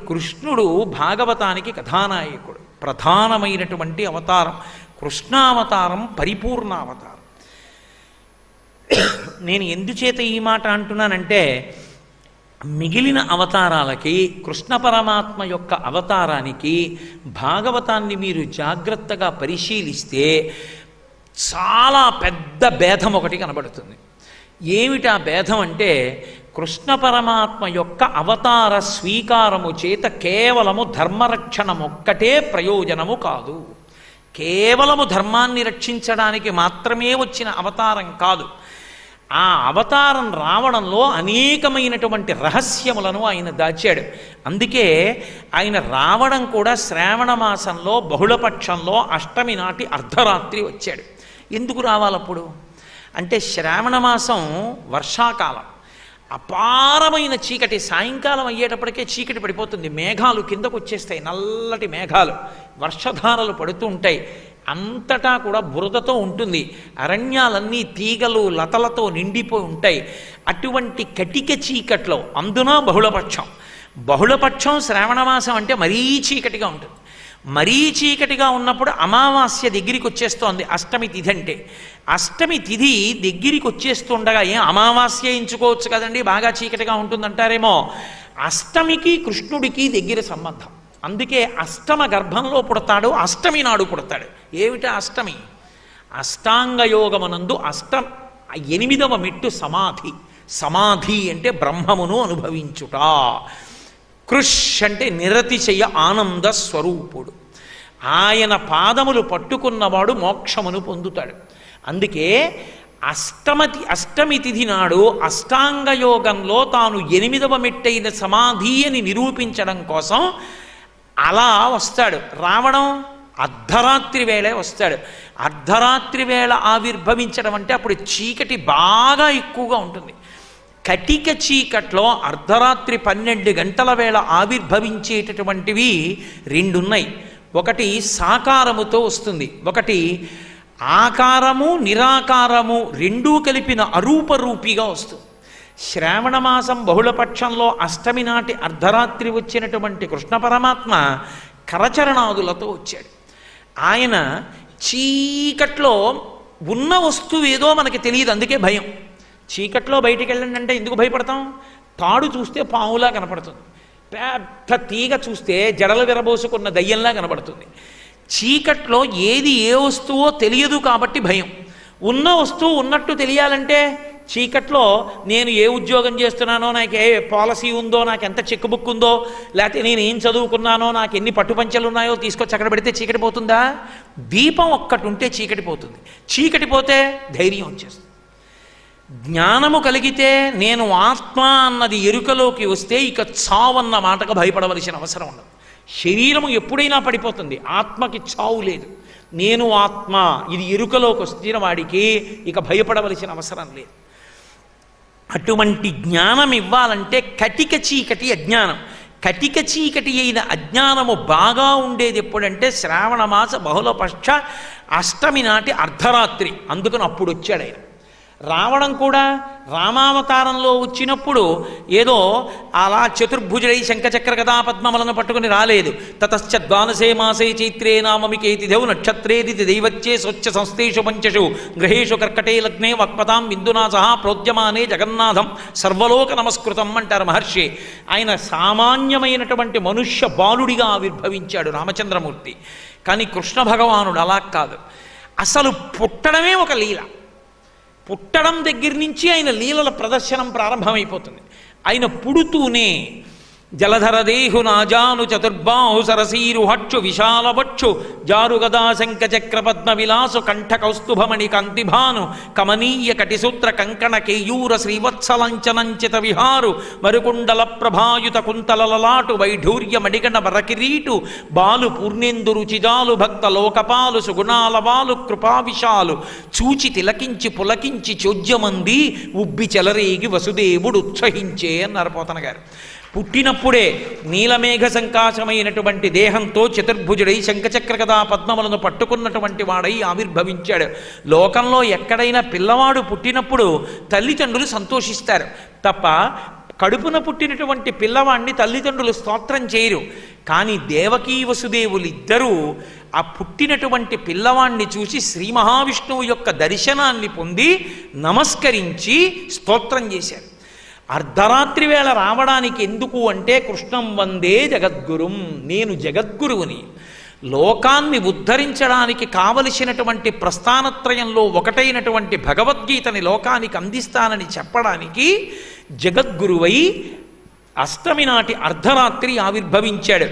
కృష్ణుడు భాగవతానికి కథానాయకుడు, ప్రధానమైనటువంటి అవతారం. కృష్ణావతారం పరిపూర్ణావతారం. నేను ఎందుచేత ఈ మాట అంటున్నానంటే, మిగిలిన అవతారాలకి కృష్ణ పరమాత్మ యొక్క అవతారానికి భాగవతాన్ని మీరు జాగ్రత్తగా పరిశీలిస్తే చాలా పెద్ద భేదం ఒకటి కనబడుతుంది. ఏమిటా భేదం అంటే, కృష్ణ పరమాత్మ యొక్క అవతార స్వీకారము చేత కేవలము ధర్మరక్షణమొక్కటే ప్రయోజనము కాదు. కేవలము ధర్మాన్ని రక్షించడానికి మాత్రమే వచ్చిన అవతారం కాదు. ఆ అవతారం రావడంలో అనేకమైనటువంటి రహస్యములను ఆయన దాచాడు. అందుకే ఆయన రావడం కూడా శ్రావణ మాసంలో బహుళపక్షంలో అష్టమి నాటి అర్ధరాత్రి వచ్చాడు. ఎందుకు రావాలప్పుడు అంటే, శ్రావణ మాసం వర్షాకాలం, అపారమైన చీకటి. సాయంకాలం అయ్యేటప్పటికే చీకటి పడిపోతుంది, మేఘాలు కిందకు వచ్చేస్తాయి, నల్లటి మేఘాలు, వర్షధారలు పడుతూ ఉంటాయి. అంతటా కూడా బురదతో ఉంటుంది, అరణ్యాలన్నీ తీగలు లతలతో నిండిపోయి ఉంటాయి. అటువంటి కటిక చీకట్లో, అందున బహుళపక్షం శ్రావణమాసం అంటే మరీ చీకటిగా ఉంటుంది. మరీ చీకటిగా ఉన్నప్పుడు అమావాస్య దగ్గరికి వచ్చేస్తోంది. అష్టమి తిథి అంటే, అష్టమి తిథి దగ్గరికి వచ్చేస్తుండగా ఏం అమావాస్య ఎంచుకోవచ్చు కదండి, బాగా చీకటిగా ఉంటుందంటారేమో. అష్టమికి కృష్ణుడికి దగ్గర సంబంధం. అందుకే అష్టమ గర్భంలో పుడతాడు, అష్టమి నాడు పుడతాడు. ఏమిటా అష్టమి? అష్టాంగయోగమనందు 8వ మెట్టు సమాధి. సమాధి అంటే బ్రహ్మమును అనుభవించుట. కృష్ అంటే నిరతిశయ ఆనంద స్వరూపుడు. ఆయన పాదములు పట్టుకున్నవాడు మోక్షమును పొందుతాడు. అందుకే అష్టమి తిథి నాడు అష్టాంగయోగంలో తాను 8వ మెట్టైన సమాధి అని నిరూపించడం కోసం అలా వస్తాడు. రావడం అర్ధరాత్రి వేళే వస్తాడు. అర్ధరాత్రి వేళ ఆవిర్భవించడం అంటే అప్పుడు చీకటి బాగా ఎక్కువగా ఉంటుంది. కటిక చీకట్లో అర్ధరాత్రి 12 గంటల వేళ ఆవిర్భవించేటటువంటివి రెండున్నాయి. ఒకటి సాకారముతో వస్తుంది, ఒకటి ఆకారము నిరాకారము రెండూ కలిపిన అరూపరూపిగా వస్తుంది. శ్రావణమాసం బహుళపక్షంలో అష్టమి నాటి అర్ధరాత్రి వచ్చినటువంటి కృష్ణ పరమాత్మ కరచరణాదులతో వచ్చాడు. ఆయన చీకట్లో ఉన్న వస్తువు ఏదో మనకి తెలియదు, అందుకే భయం. చీకట్లో బయటికి వెళ్ళండి అంటే ఎందుకు భయపడతాం? తాడు చూస్తే పావులా కనపడుతుంది, పెద్ద తీగ చూస్తే జడలు విరబోసుకున్న దయ్యంలా కనబడుతుంది. చీకట్లో ఏది ఏ వస్తువో తెలియదు కాబట్టి భయం. ఉన్న వస్తువు ఉన్నట్టు తెలియాలంటే చీకట్లో నేను ఏ ఉద్యోగం చేస్తున్నానో, నాకు ఏ పాలసీ ఉందో, నాకు ఎంత చెక్ బుక్ ఉందో, లేకపోతే నేను ఏం చదువుకున్నానో, నాకు ఎన్ని పట్టుపంచలు ఉన్నాయో తీసుకొచ్చి అక్కడ పెడితే చీకటి పోతుందా? దీపం ఒక్కటి ఉంటే చీకటి పోతుంది. చీకటి పోతే ధైర్యం వచ్చేస్తుంది. జ్ఞానము కలిగితే నేను ఆత్మ అన్నది ఎరుకలోకి వస్తే ఇక చావన్న మాటకు భయపడవలసిన అవసరం ఉండదు. శరీరము ఎప్పుడైనా పడిపోతుంది, ఆత్మకి చావు లేదు. నేను ఆత్మ ఇది ఎరుకలోకి వస్తున్న వాడికి ఇక భయపడవలసిన అవసరం లేదు. అటువంటి జ్ఞానం ఇవ్వాలంటే కటిక చీకటి అజ్ఞానం. కటిక చీకటి అయిన అజ్ఞానము బాగా ఉండేది ఎప్పుడంటే శ్రావణమాస బహుళపక్ష అష్టమి నాటి అర్ధరాత్రి. అందుకని అప్పుడు వచ్చాడు ఆయన. రావడం కూడా రామావతారంలో వచ్చినప్పుడు ఏదో అలా చతుర్భుజుడై శంఖచక్ర గదా పద్మములను పట్టుకుని రాలేదు. తతశ్చ ద్వాదశే మాసే చైత్రే నామమికేతి దేవు నక్షత్రేది దైవత్యే స్వచ్ఛ సంస్థేషు పంచషు గ్రహేషు కర్కటే లగ్నే వక్పతాం బిందునా సహా ప్రోద్యమానే జగన్నాథం సర్వలోక నమస్కృతం అంటారు మహర్షి. ఆయన సామాన్యమైనటువంటి మనుష్య బాలుడిగా ఆవిర్భవించాడు రామచంద్రమూర్తి. కానీ కృష్ణ భగవానుడు అలా కాదు. అసలు పుట్టడమే ఒక లీల. పుట్టడం దగ్గర నుంచి ఆయన లీలల ప్రదర్శనం ప్రారంభమైపోతుంది. ఆయన పుడుతూనే జలధరదేహు నాజాను చతుర్బాహు సరసీరు హక్షు విశాలవక్షు జారుగదా శంఖచక్ర పద్మ విలాసు కంఠ కౌస్తుభమణి కాంతిభాను కమనీయ కటిసూత్ర కంకణ కేయూర శ్రీవత్సలంచనంచిత విహారు మరుకుండల ప్రభాయుత కుంతలలలాటు వైఢూర్య మడిగణ వరకిరీటు బాలు పూర్ణేందు రుచిజాలు భక్త లోకపాలు సుగుణాల వాలు కృపావిశాలు చూచి తిలకించి పులకించి చోద్యమంది ఉబ్బి చెలరేగి వసుదేవుడు ఉత్సహించే అన్నారు పోతన గారు. పుట్టినప్పుడే నీలమేఘ సంకాశమైనటువంటి దేహంతో చతుర్భుజుడై శంఖచక్ర గదా పద్మములను పట్టుకున్నటువంటి వాడై ఆవిర్భవించాడు. లోకంలో ఎక్కడైనా పిల్లవాడు పుట్టినప్పుడు తల్లిదండ్రులు సంతోషిస్తారు తప్ప కడుపున పుట్టినటువంటి పిల్లవాణ్ణి తల్లిదండ్రులు స్తోత్రం చేయరు. కానీ దేవకీ వసుదేవులిద్దరూ ఆ పుట్టినటువంటి పిల్లవాణ్ణి చూసి శ్రీ మహావిష్ణువు యొక్క దర్శనాన్ని పొంది నమస్కరించి స్తోత్రం చేశారు. అర్ధరాత్రి వేళ రావడానికి ఎందుకు అంటే కృష్ణం వందే జగద్గురుం, నేను జగద్గురువుని, లోకాన్ని ఉద్ధరించడానికి కావలసినటువంటి ప్రస్థానత్రయంలో ఒకటైనటువంటి భగవద్గీతని లోకానికి అందిస్తానని చెప్పడానికి జగద్గురువై అష్టమి నాటి అర్ధరాత్రి ఆవిర్భవించాడు.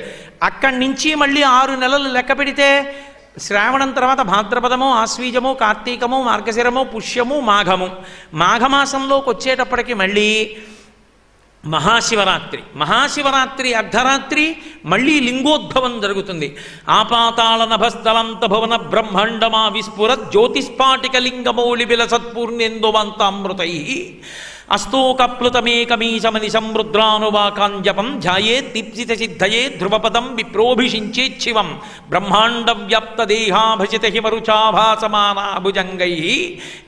అక్కడి నుంచి మళ్ళీ 6 నెలలు లెక్క పెడితే శ్రావణం తర్వాత భాద్రపదము, ఆశ్వీజము, కార్తీకము, మార్గశిరము, పుష్యము, మాఘము. మాఘమాసంలోకి వచ్చేటప్పటికి మళ్ళీ మహాశివరాత్రి. మహాశివరాత్రి అర్ధరాత్రి మళ్ళీ లింగోద్భవం జరుగుతుంది. ఆపాతాళ నభస్థలంత భువన బ్రహ్మాండమా విస్ఫుర జ్యోతిస్పాటిక లింగమౌళి విలసత్పూర్ణేందువంతామృతై అస్తోకప్లుతమేకమీశమని సమృద్రానువాకాంజపం ధ్యాయే దీప్సిత సిద్ధయే ధ్రువపదం విప్రోభిషించేచ్చివం బ్రహ్మాండ వ్యాప్త దేహాభజిత హిమరుచాభాసమానాభుజంగై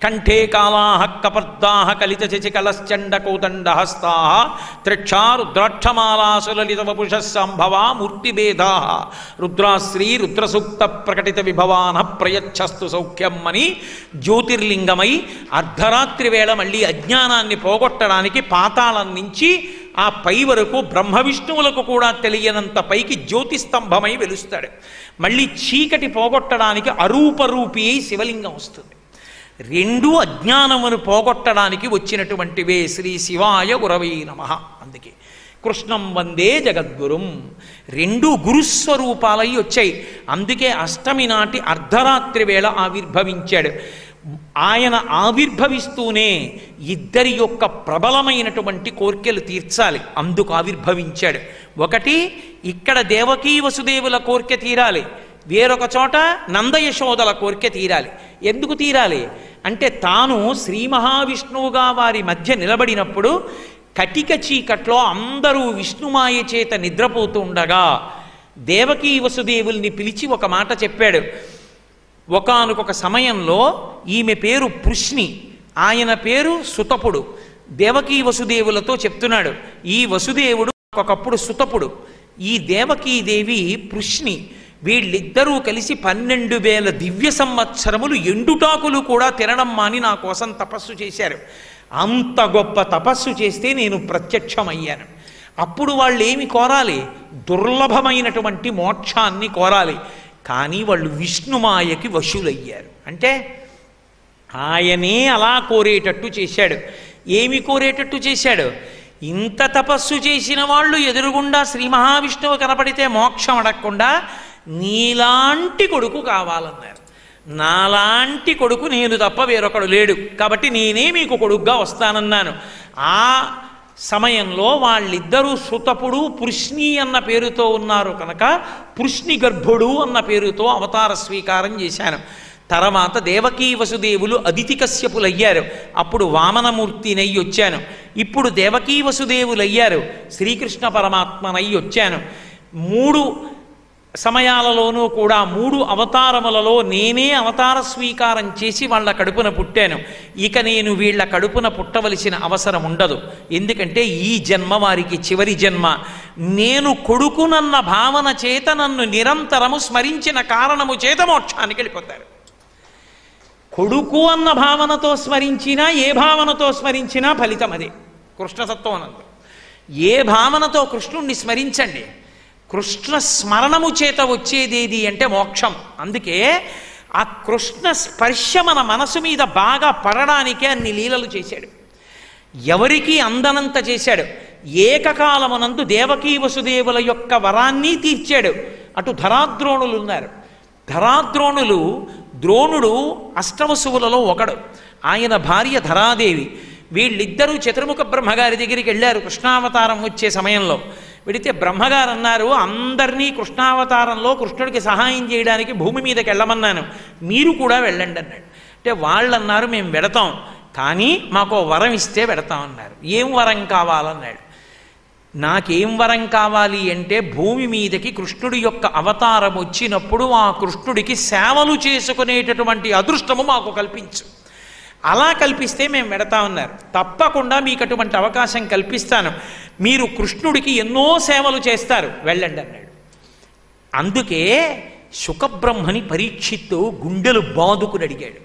కంఠే కాళాః కపర్దాః కలిత శశికలశ్చండకోదండహస్తాః త్రిక్షా రుద్రాక్షమాలాసులలిత వపుషః సంభవా మూర్తిభేదాః రుద్రాశ్రీ రుద్రసూక్త ప్రకటిత విభవానః ప్రయచ్చస్తు సౌఖ్యం అని జ్యోతిర్లింగమై అర్ధరాత్రి వేళ మళ్ళీ అజ్ఞానాన్ని పోగొట్టడానికి పాతాళం నుంచి ఆ పై వరకు బ్రహ్మ విష్ణువులకు కూడా తెలియనంత పైకి జ్యోతిస్తంభమై వెలుస్తాడు. మళ్ళీ చీకటి పోగొట్టడానికి అరూపరూపి అయి శివలింగం వస్తుంది. రెండు అజ్ఞానమును పోగొట్టడానికి వచ్చినటువంటివే. శ్రీ శివాయ గురవై నమః. అందుకే కృష్ణం వందే జగద్గురుం, రెండు గురుస్వరూపాలై వచ్చాయి. అందుకే అష్టమి నాటి అర్ధరాత్రి వేళ ఆవిర్భవించాడు. ఆయన ఆవిర్భవిస్తూనే ఇద్దరి యొక్క ప్రబలమైనటువంటి కోర్కెలు తీర్చాలి, అందుకు ఆవిర్భవించాడు. ఒకటి ఇక్కడ దేవకీ వసుదేవుల కోర్కె తీరాలి, వేరొక చోట నందయశోదల కోర్కె తీరాలి. ఎందుకు తీరాలి అంటే తాను శ్రీ మహావిష్ణువుగా వారి మధ్య నిలబడినప్పుడు కటిక చీకట్లో అందరూ విష్ణుమాయ చేత నిద్రపోతూ ఉండగా దేవకీ వసుదేవుల్ని పిలిచి ఒక మాట చెప్పాడు. ఒకానొక సమయంలో ఈమె పేరు పృష్ణి, ఆయన పేరు సుతపుడు. దేవకీ వసుదేవులతో చెప్తున్నాడు, ఈ వసుదేవుడు ఒకప్పుడు సుతపుడు, ఈ దేవకీదేవి పృష్ణి, వీళ్ళిద్దరూ కలిసి 12,000 దివ్య సంవత్సరములు ఎండుటాకులు కూడా తినడం మాని నా కోసం తపస్సు చేశారు. అంత గొప్ప తపస్సు చేస్తే నేను ప్రత్యక్షమయ్యాను. అప్పుడు వాళ్ళు ఏమి కోరాలి? దుర్లభమైనటువంటి మోక్షాన్ని కోరాలి. కానీ వాళ్ళు విష్ణుమాయకి వశులయ్యారు. అంటే ఆయనే అలా కోరేటట్టు చేశాడు. ఏమి కోరేటట్టు చేశాడు? ఇంత తపస్సు చేసిన వాళ్ళు ఎదురుగుండా శ్రీ మహావిష్ణువు కనపడితే మోక్షం అడగకుండా నీలాంటి కొడుకు కావాలన్నారు. నాలాంటి కొడుకు నేను తప్ప వేరొకడు లేడు, కాబట్టి నేనే మీకు కొడుకుగా వస్తానన్నాను. ఆ సమయంలో వాళ్ళిద్దరూ సుతపుడు పృష్ణి అన్న పేరుతో ఉన్నారు కనుక పృష్ణి గర్భుడు అన్న పేరుతో అవతార స్వీకారం చేశాను. తర్వాత దేవకీ వసుదేవులు అదితి కశ్యపులయ్యారు, అప్పుడు వామనమూర్తినై వచ్చాను. ఇప్పుడు దేవకీ వసుదేవులయ్యారు, శ్రీకృష్ణ పరమాత్మనై వచ్చాను. 3 సమయాలలోనూ కూడా 3 అవతారములలో నేనే అవతార స్వీకారం చేసి వాళ్ళ కడుపున పుట్టాను. ఇక నేను వీళ్ళ కడుపున పుట్టవలసిన అవసరం ఉండదు, ఎందుకంటే ఈ జన్మ వారికి చివరి జన్మ. నేను కొడుకునన్న భావన చేత నన్ను నిరంతరము స్మరించిన కారణము చేత మోక్షానికి వెళ్ళిపోతారు. కొడుకు అన్న భావనతో స్మరించినా ఏ భావనతో స్మరించినా ఫలితం అదే. కృష్ణతత్వం అనంత ఏ భావనతో కృష్ణుణ్ణి స్మరించండి, కృష్ణ స్మరణము చేత వచ్చేదేది అంటే మోక్షం. అందుకే ఆ కృష్ణ స్పర్శ మన మనసు మీద బాగా పడడానికే అన్ని లీలలు చేశాడు, ఎవరికీ అందనంత చేశాడు. ఏకకాలమునందు దేవకీ వసుదేవుల యొక్క వరాన్ని తీర్చాడు. అటు ధరాద్రోణులు ఉన్నారు. ధరాద్రోణులు, ద్రోణుడు అష్టవసువులలో ఒకడు, ఆయన భార్య ధరాదేవి. వీళ్ళిద్దరూ చతుర్ముఖ బ్రహ్మగారి దగ్గరికి వెళ్ళారు కృష్ణావతారం వచ్చే సమయంలో. వెడితే బ్రహ్మగారు అన్నారు, అందరినీ కృష్ణావతారంలో కృష్ణుడికి సహాయం చేయడానికి భూమి మీదకి వెళ్ళమన్నాను, మీరు కూడా వెళ్ళండి అన్నాడు. అంటే వాళ్ళు అన్నారు, మేము వెడతాం, కానీ మాకు వరం ఇస్తే వెడతామన్నారు. ఏం వరం కావాలన్నాడు. నాకేం వరం కావాలి అంటే భూమి మీదకి కృష్ణుడి యొక్క అవతారం వచ్చినప్పుడు ఆ కృష్ణుడికి సేవలు చేసుకునేటటువంటి అదృష్టము మాకు కల్పించు. అలా కల్పిస్తే మేము పెడతామన్నారు. తప్పకుండా మీకు అటువంటి అవకాశం కల్పిస్తాను, మీరు కృష్ణుడికి ఎన్నో సేవలు చేస్తారు, వెళ్ళండి అన్నాడు. అందుకే శుకబ్రహ్మని పరీక్షిత్తు గుండెలు బాదుకుని అడిగాడు,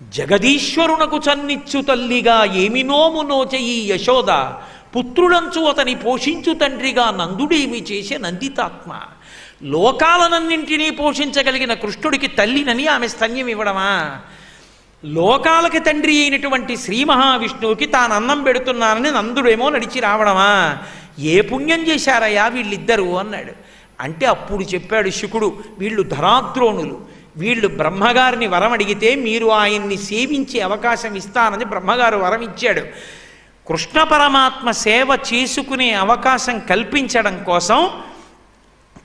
జగదీశ్వరునకు చన్నిచ్చు తల్లిగా ఏమి నోము నోచయి యశోద, పుత్రుడంచు అతని పోషించు తండ్రిగా నందుడేమి చేసే నందితాత్మ. లోకాలనన్నింటినీ పోషించగలిగిన కృష్ణుడికి తల్లినని ఆమె స్తన్యం ఇవ్వడమా? లోకాలకి తండ్రి అయినటువంటి శ్రీ మహావిష్ణువుకి తాను అన్నం పెడుతున్నానని నందుడేమో నడిచి రావడమా? ఏ పుణ్యం చేశారయ్యా వీళ్ళిద్దరూ అన్నాడు. అంటే అప్పుడు చెప్పాడు శుకుడు, వీళ్ళు ధరాద్రోణులు, వీళ్ళు బ్రహ్మగారిని వరం అడిగితే మీరు ఆయన్ని సేవించే అవకాశం ఇస్తానని బ్రహ్మగారు వరం ఇచ్చాడు. కృష్ణ పరమాత్మ సేవ చేసుకునే అవకాశం కల్పించడం కోసం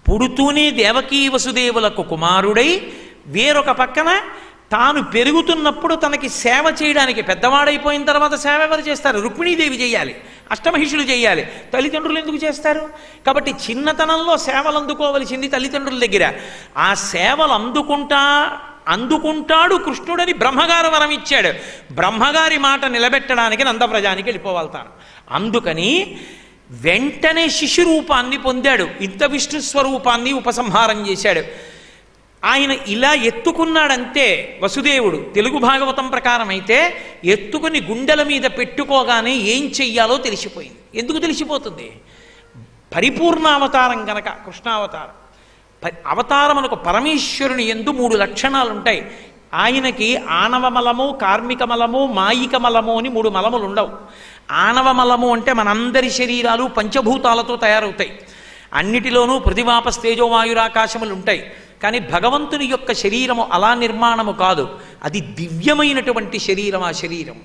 పుడుతూనే దేవకీ వసుదేవులకు కుమారుడై వేరొక పక్కన తాను పెరుగుతున్నప్పుడు తనకి సేవ చేయడానికి పెద్దవాడైపోయిన తర్వాత సేవ ఎవరు చేస్తారు? రుక్మిణీదేవి చేయాలి, అష్టమహిషులు చేయాలి, తల్లిదండ్రులు ఎందుకు చేస్తారు? కాబట్టి చిన్నతనంలో సేవలు అందుకోవలసింది తల్లిదండ్రుల దగ్గర. ఆ సేవలు అందుకుంటాడు కృష్ణుడని బ్రహ్మగారు వరం ఇచ్చాడు. బ్రహ్మగారి మాట నిలబెట్టడానికి నందవ్రజానికి వెళ్ళిపోవాలి తాను. అందుకని వెంటనే శిశురూపాన్ని పొందాడు, ఇంత విష్ణు స్వరూపాన్ని ఉపసంహారం చేశాడు. ఆయన ఇలా ఎత్తుకున్నాడంతే వసుదేవుడు. తెలుగు భాగవతం ప్రకారం అయితే ఎత్తుకుని గుండెల మీద పెట్టుకోగానే ఏం చెయ్యాలో తెలిసిపోయింది. ఎందుకు తెలిసిపోతుంది? పరిపూర్ణ అవతారం గనక కృష్ణావతారం. అవతారమునకు పరమేశ్వరుని యందు 3 లక్షణాలు ఉంటాయి. ఆయనకి ఆనవమలము, కార్మికమలము, మాయికమలము అని 3 మలములు ఉండవు. ఆనవమలము అంటే మనందరి శరీరాలు పంచభూతాలతో తయారవుతాయి. అన్నిటిలోనూ పృథివాప తేజోవాయురాకాశములు ఉంటాయి. కానీ భగవంతుని యొక్క శరీరము అలా నిర్మాణము కాదు, అది దివ్యమైనటువంటి శరీరం. ఆ శరీరం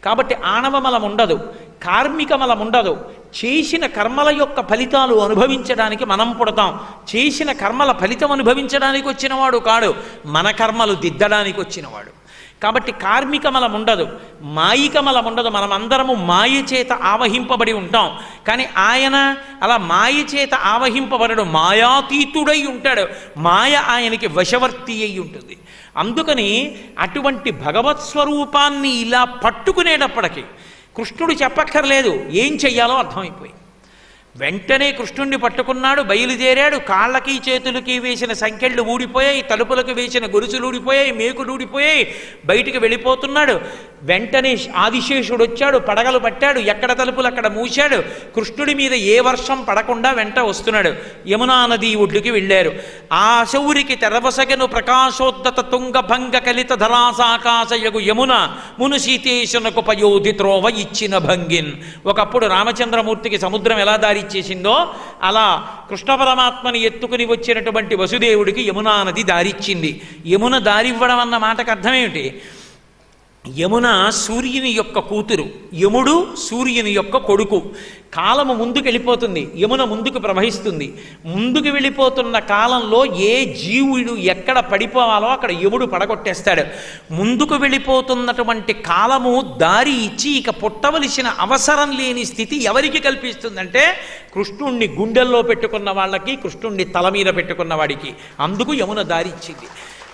కాబట్టి ఆణవమలం ఉండదు, కార్మికమలం ఉండదు. చేసిన కర్మల యొక్క ఫలితాలు అనుభవించడానికి మనం పుడతాం. చేసిన కర్మల ఫలితం అనుభవించడానికి వచ్చినవాడు కాడు, మన కర్మలు దిద్దడానికి వచ్చినవాడు. కాబట్టి కార్మికమలం ఉండదు, మాయికమలం ఉండదు. మనమందరము మాయ చేత ఆవహింపబడి ఉంటాం. కానీ ఆయన అలా మాయ చేత ఆవహింపబడడు, మాయాతీతుడై ఉంటాడు. మాయ ఆయనకి వశవర్తి అయి ఉంటుంది. అందుకని అటువంటి భగవత్ స్వరూపాన్ని ఇలా పట్టుకునేటప్పటికీ కృష్ణుడు చెప్పక్కర్లేదు, ఏం చెయ్యాలో అర్థమైపోయింది. వెంటనే కృష్ణుణ్ణి పట్టుకున్నాడు, బయలుదేరాడు. కాళ్ళకి చేతులకి వేసిన సంకెళ్ళు ఊడిపోయాయి, తలుపులకు వేసిన గొలుసులు ఊడిపోయాయి, మేకులు ఊడిపోయాయి. బయటికి వెళ్ళిపోతున్నాడు. వెంటనే ఆదిశేషుడు వచ్చాడు, పడగలు పట్టాడు, ఎక్కడ తలుపులు అక్కడ మూశాడు. కృష్ణుడి మీద ఏ వర్షం పడకుండా వెంట వస్తున్నాడు. యమునా నది ఒడ్డుకి వెళ్ళారు. ఆ శౌరికి తెరవసగను ప్రకాశోద్దత తుంగభంగ కలిత ధరాసాకాశయగు యమున మును సీతేశునకు పయోధి త్రోవ ఇచ్చిన భంగిన్. ఒకప్పుడు రామచంద్రమూర్తికి సముద్రం ఎలా దారి ఇచ్చేసిందో అలా కృష్ణ పరమాత్మని ఎత్తుకుని వచ్చినటువంటి వసుదేవుడికి యమునా నది దారిచ్చింది. యమున దారివ్వడం అన్న మాటకు అర్థమేమిటి? యమున సూర్యుని యొక్క కూతురు, యముడు సూర్యుని యొక్క కొడుకు. కాలము ముందుకు వెళ్ళిపోతుంది, యమున ముందుకు ప్రవహిస్తుంది. ముందుకు వెళ్ళిపోతున్న కాలంలో ఏ జీవుడు ఎక్కడ పడిపోవాలో అక్కడ యముడు పడగొట్టేస్తాడు. ముందుకు వెళ్ళిపోతున్నటువంటి కాలము దారి ఇచ్చి ఇక పుట్టవలసిన అవసరం లేని స్థితి ఎవరికి కల్పిస్తుందంటే కృష్ణుణ్ణి గుండెల్లో పెట్టుకున్న వాళ్ళకి, కృష్ణుణ్ణి తల మీద పెట్టుకున్న వాడికి. అందుకు యమున దారి ఇచ్చింది.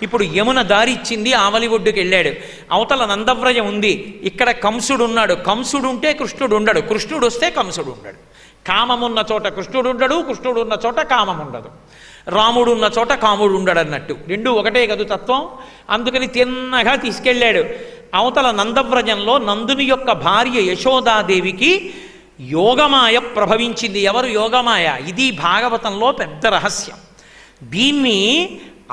ఇప్పుడు యమున దారిచ్చింది, ఆవలి ఒడ్డుకి వెళ్ళాడు. అవతల నందవ్రజం ఉంది, ఇక్కడ కంసుడు ఉన్నాడు. కంసుడు ఉంటే కృష్ణుడు ఉండడు, కృష్ణుడు వస్తే కంసుడు ఉండడు. కామమున్న చోట కృష్ణుడు ఉండడు, కృష్ణుడు ఉన్న చోట కామం ఉండదు. రాముడు ఉన్న చోట కాముడు ఉండడు అన్నట్టు. రెండు ఒకటే కదు తత్వం. అందుకని తిన్నగా తీసుకెళ్ళాడు. అవతల నందవ్రజంలో నందుని యొక్క భార్య యశోదాదేవికి యోగమాయ ప్రభవించింది. ఎవరు యోగమాయ? ఇది భాగవతంలో పెద్ద రహస్యం. దీన్ని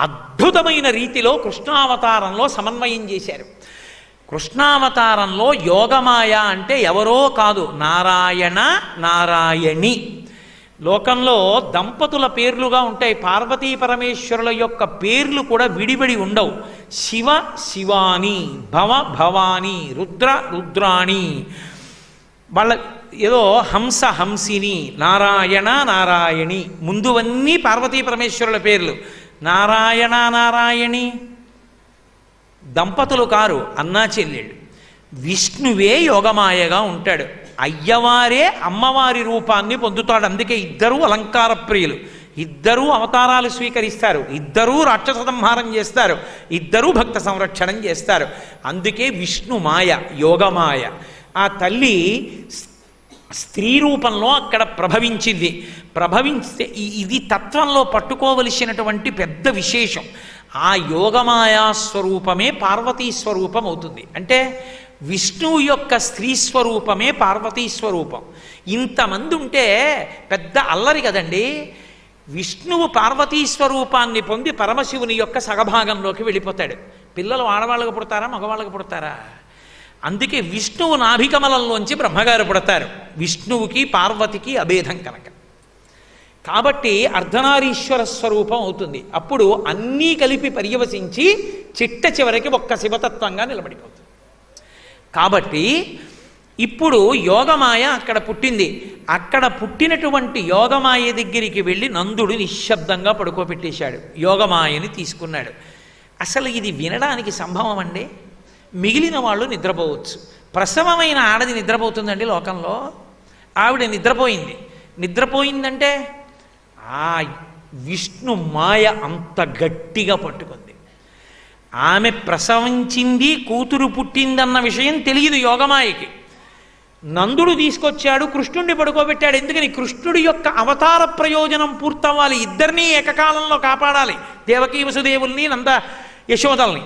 అద్భుతమైన రీతిలో కృష్ణావతారంలో సమన్వయం చేశారు. కృష్ణావతారంలో యోగమాయ అంటే ఎవరో కాదు, నారాయణ నారాయణి. లోకంలో దంపతుల పేర్లుగా ఉంటాయి, పార్వతీ పరమేశ్వరుల యొక్క పేర్లు కూడా విడివిడి ఉండవు. శివ శివాని, భవ భవాని, రుద్ర రుద్రాణి. వాళ్ళ ఏదో హంస హంసిని, నారాయణ నారాయణి, ముందువన్నీ పార్వతీ పరమేశ్వరుల పేర్లు. నారాయణ నారాయణి దంపతులు కారు, అన్నా చెల్లెళ్ళు. విష్ణువే యోగమాయగా ఉంటాడు, అయ్యవారే అమ్మవారి రూపాన్ని పొందుతాడు. అందుకే ఇద్దరూ అలంకార ప్రియులు. ఇద్దరూ అవతారాలు స్వీకరిస్తారు, ఇద్దరూ రాక్షస సంహారం చేస్తారు, ఇద్దరూ భక్త సంరక్షణం చేస్తారు. అందుకే విష్ణుమాయ, యోగమాయ. ఆ తల్లి స్త్రీ రూపంలో అక్కడ ప్రభవించింది. ప్రభవించితే ఇది తత్వంలో పట్టుకోవలసినటువంటి పెద్ద విశేషం. ఆ యోగమాయా స్వరూపమే పార్వతీ స్వరూపం అవుతుంది. అంటే విష్ణువు యొక్క స్త్రీ స్వరూపమే పార్వతీ స్వరూపం. ఇంతమంది ఉంటే పెద్ద అల్లరి కదండి. విష్ణువు పార్వతీ స్వరూపాన్ని పొంది పరమశివుని యొక్క సగభాగంలోకి వెళ్ళిపోతాడు. పిల్లలు ఆడవాళ్ళకు పుడతారా, మగవాళ్ళకు పుడతారా? అందుకే విష్ణువు నాభికమలంలోంచి బ్రహ్మగారు పుడతారు. విష్ణువుకి పార్వతికి అభేదం కనుక. కాబట్టి అర్ధనారీశ్వర స్వరూపం అవుతుంది. అప్పుడు అన్నీ కలిపి పర్యవసించి చిట్ట చివరికి ఒక్క శివతత్వంగా నిలబడిపోతుంది. కాబట్టి ఇప్పుడు యోగమాయ అక్కడ పుట్టింది. అక్కడ పుట్టినటువంటి యోగమాయ దగ్గరికి వెళ్ళి నందుడు నిశ్శబ్దంగా పడుకోబెట్టేశాడు. యోగమాయని తీసుకున్నాడు. అసలు ఇది వినడానికి సంభవం అండి. మిగిలిన వాళ్ళు నిద్రపోవచ్చు, ప్రసవమైన ఆడది నిద్రపోతుందండి లోకంలో. ఆవిడ నిద్రపోయింది. నిద్రపోయిందంటే ఆ విష్ణు మాయ అంత గట్టిగా పట్టుకుంది. ఆమె ప్రసవించింది, కూతురు పుట్టిందన్న విషయం తెలియదు యోగమాయకి. నందుడు తీసుకొచ్చాడు, కృష్ణుడిని పడుకోబెట్టాడు. ఎందుకని? కృష్ణుడి యొక్క అవతార ప్రయోజనం పూర్తవ్వాలి. ఇద్దరినీ ఏకకాలంలో కాపాడాలి, దేవకీ వసుదేవుల్ని నంద యశోదల్ని.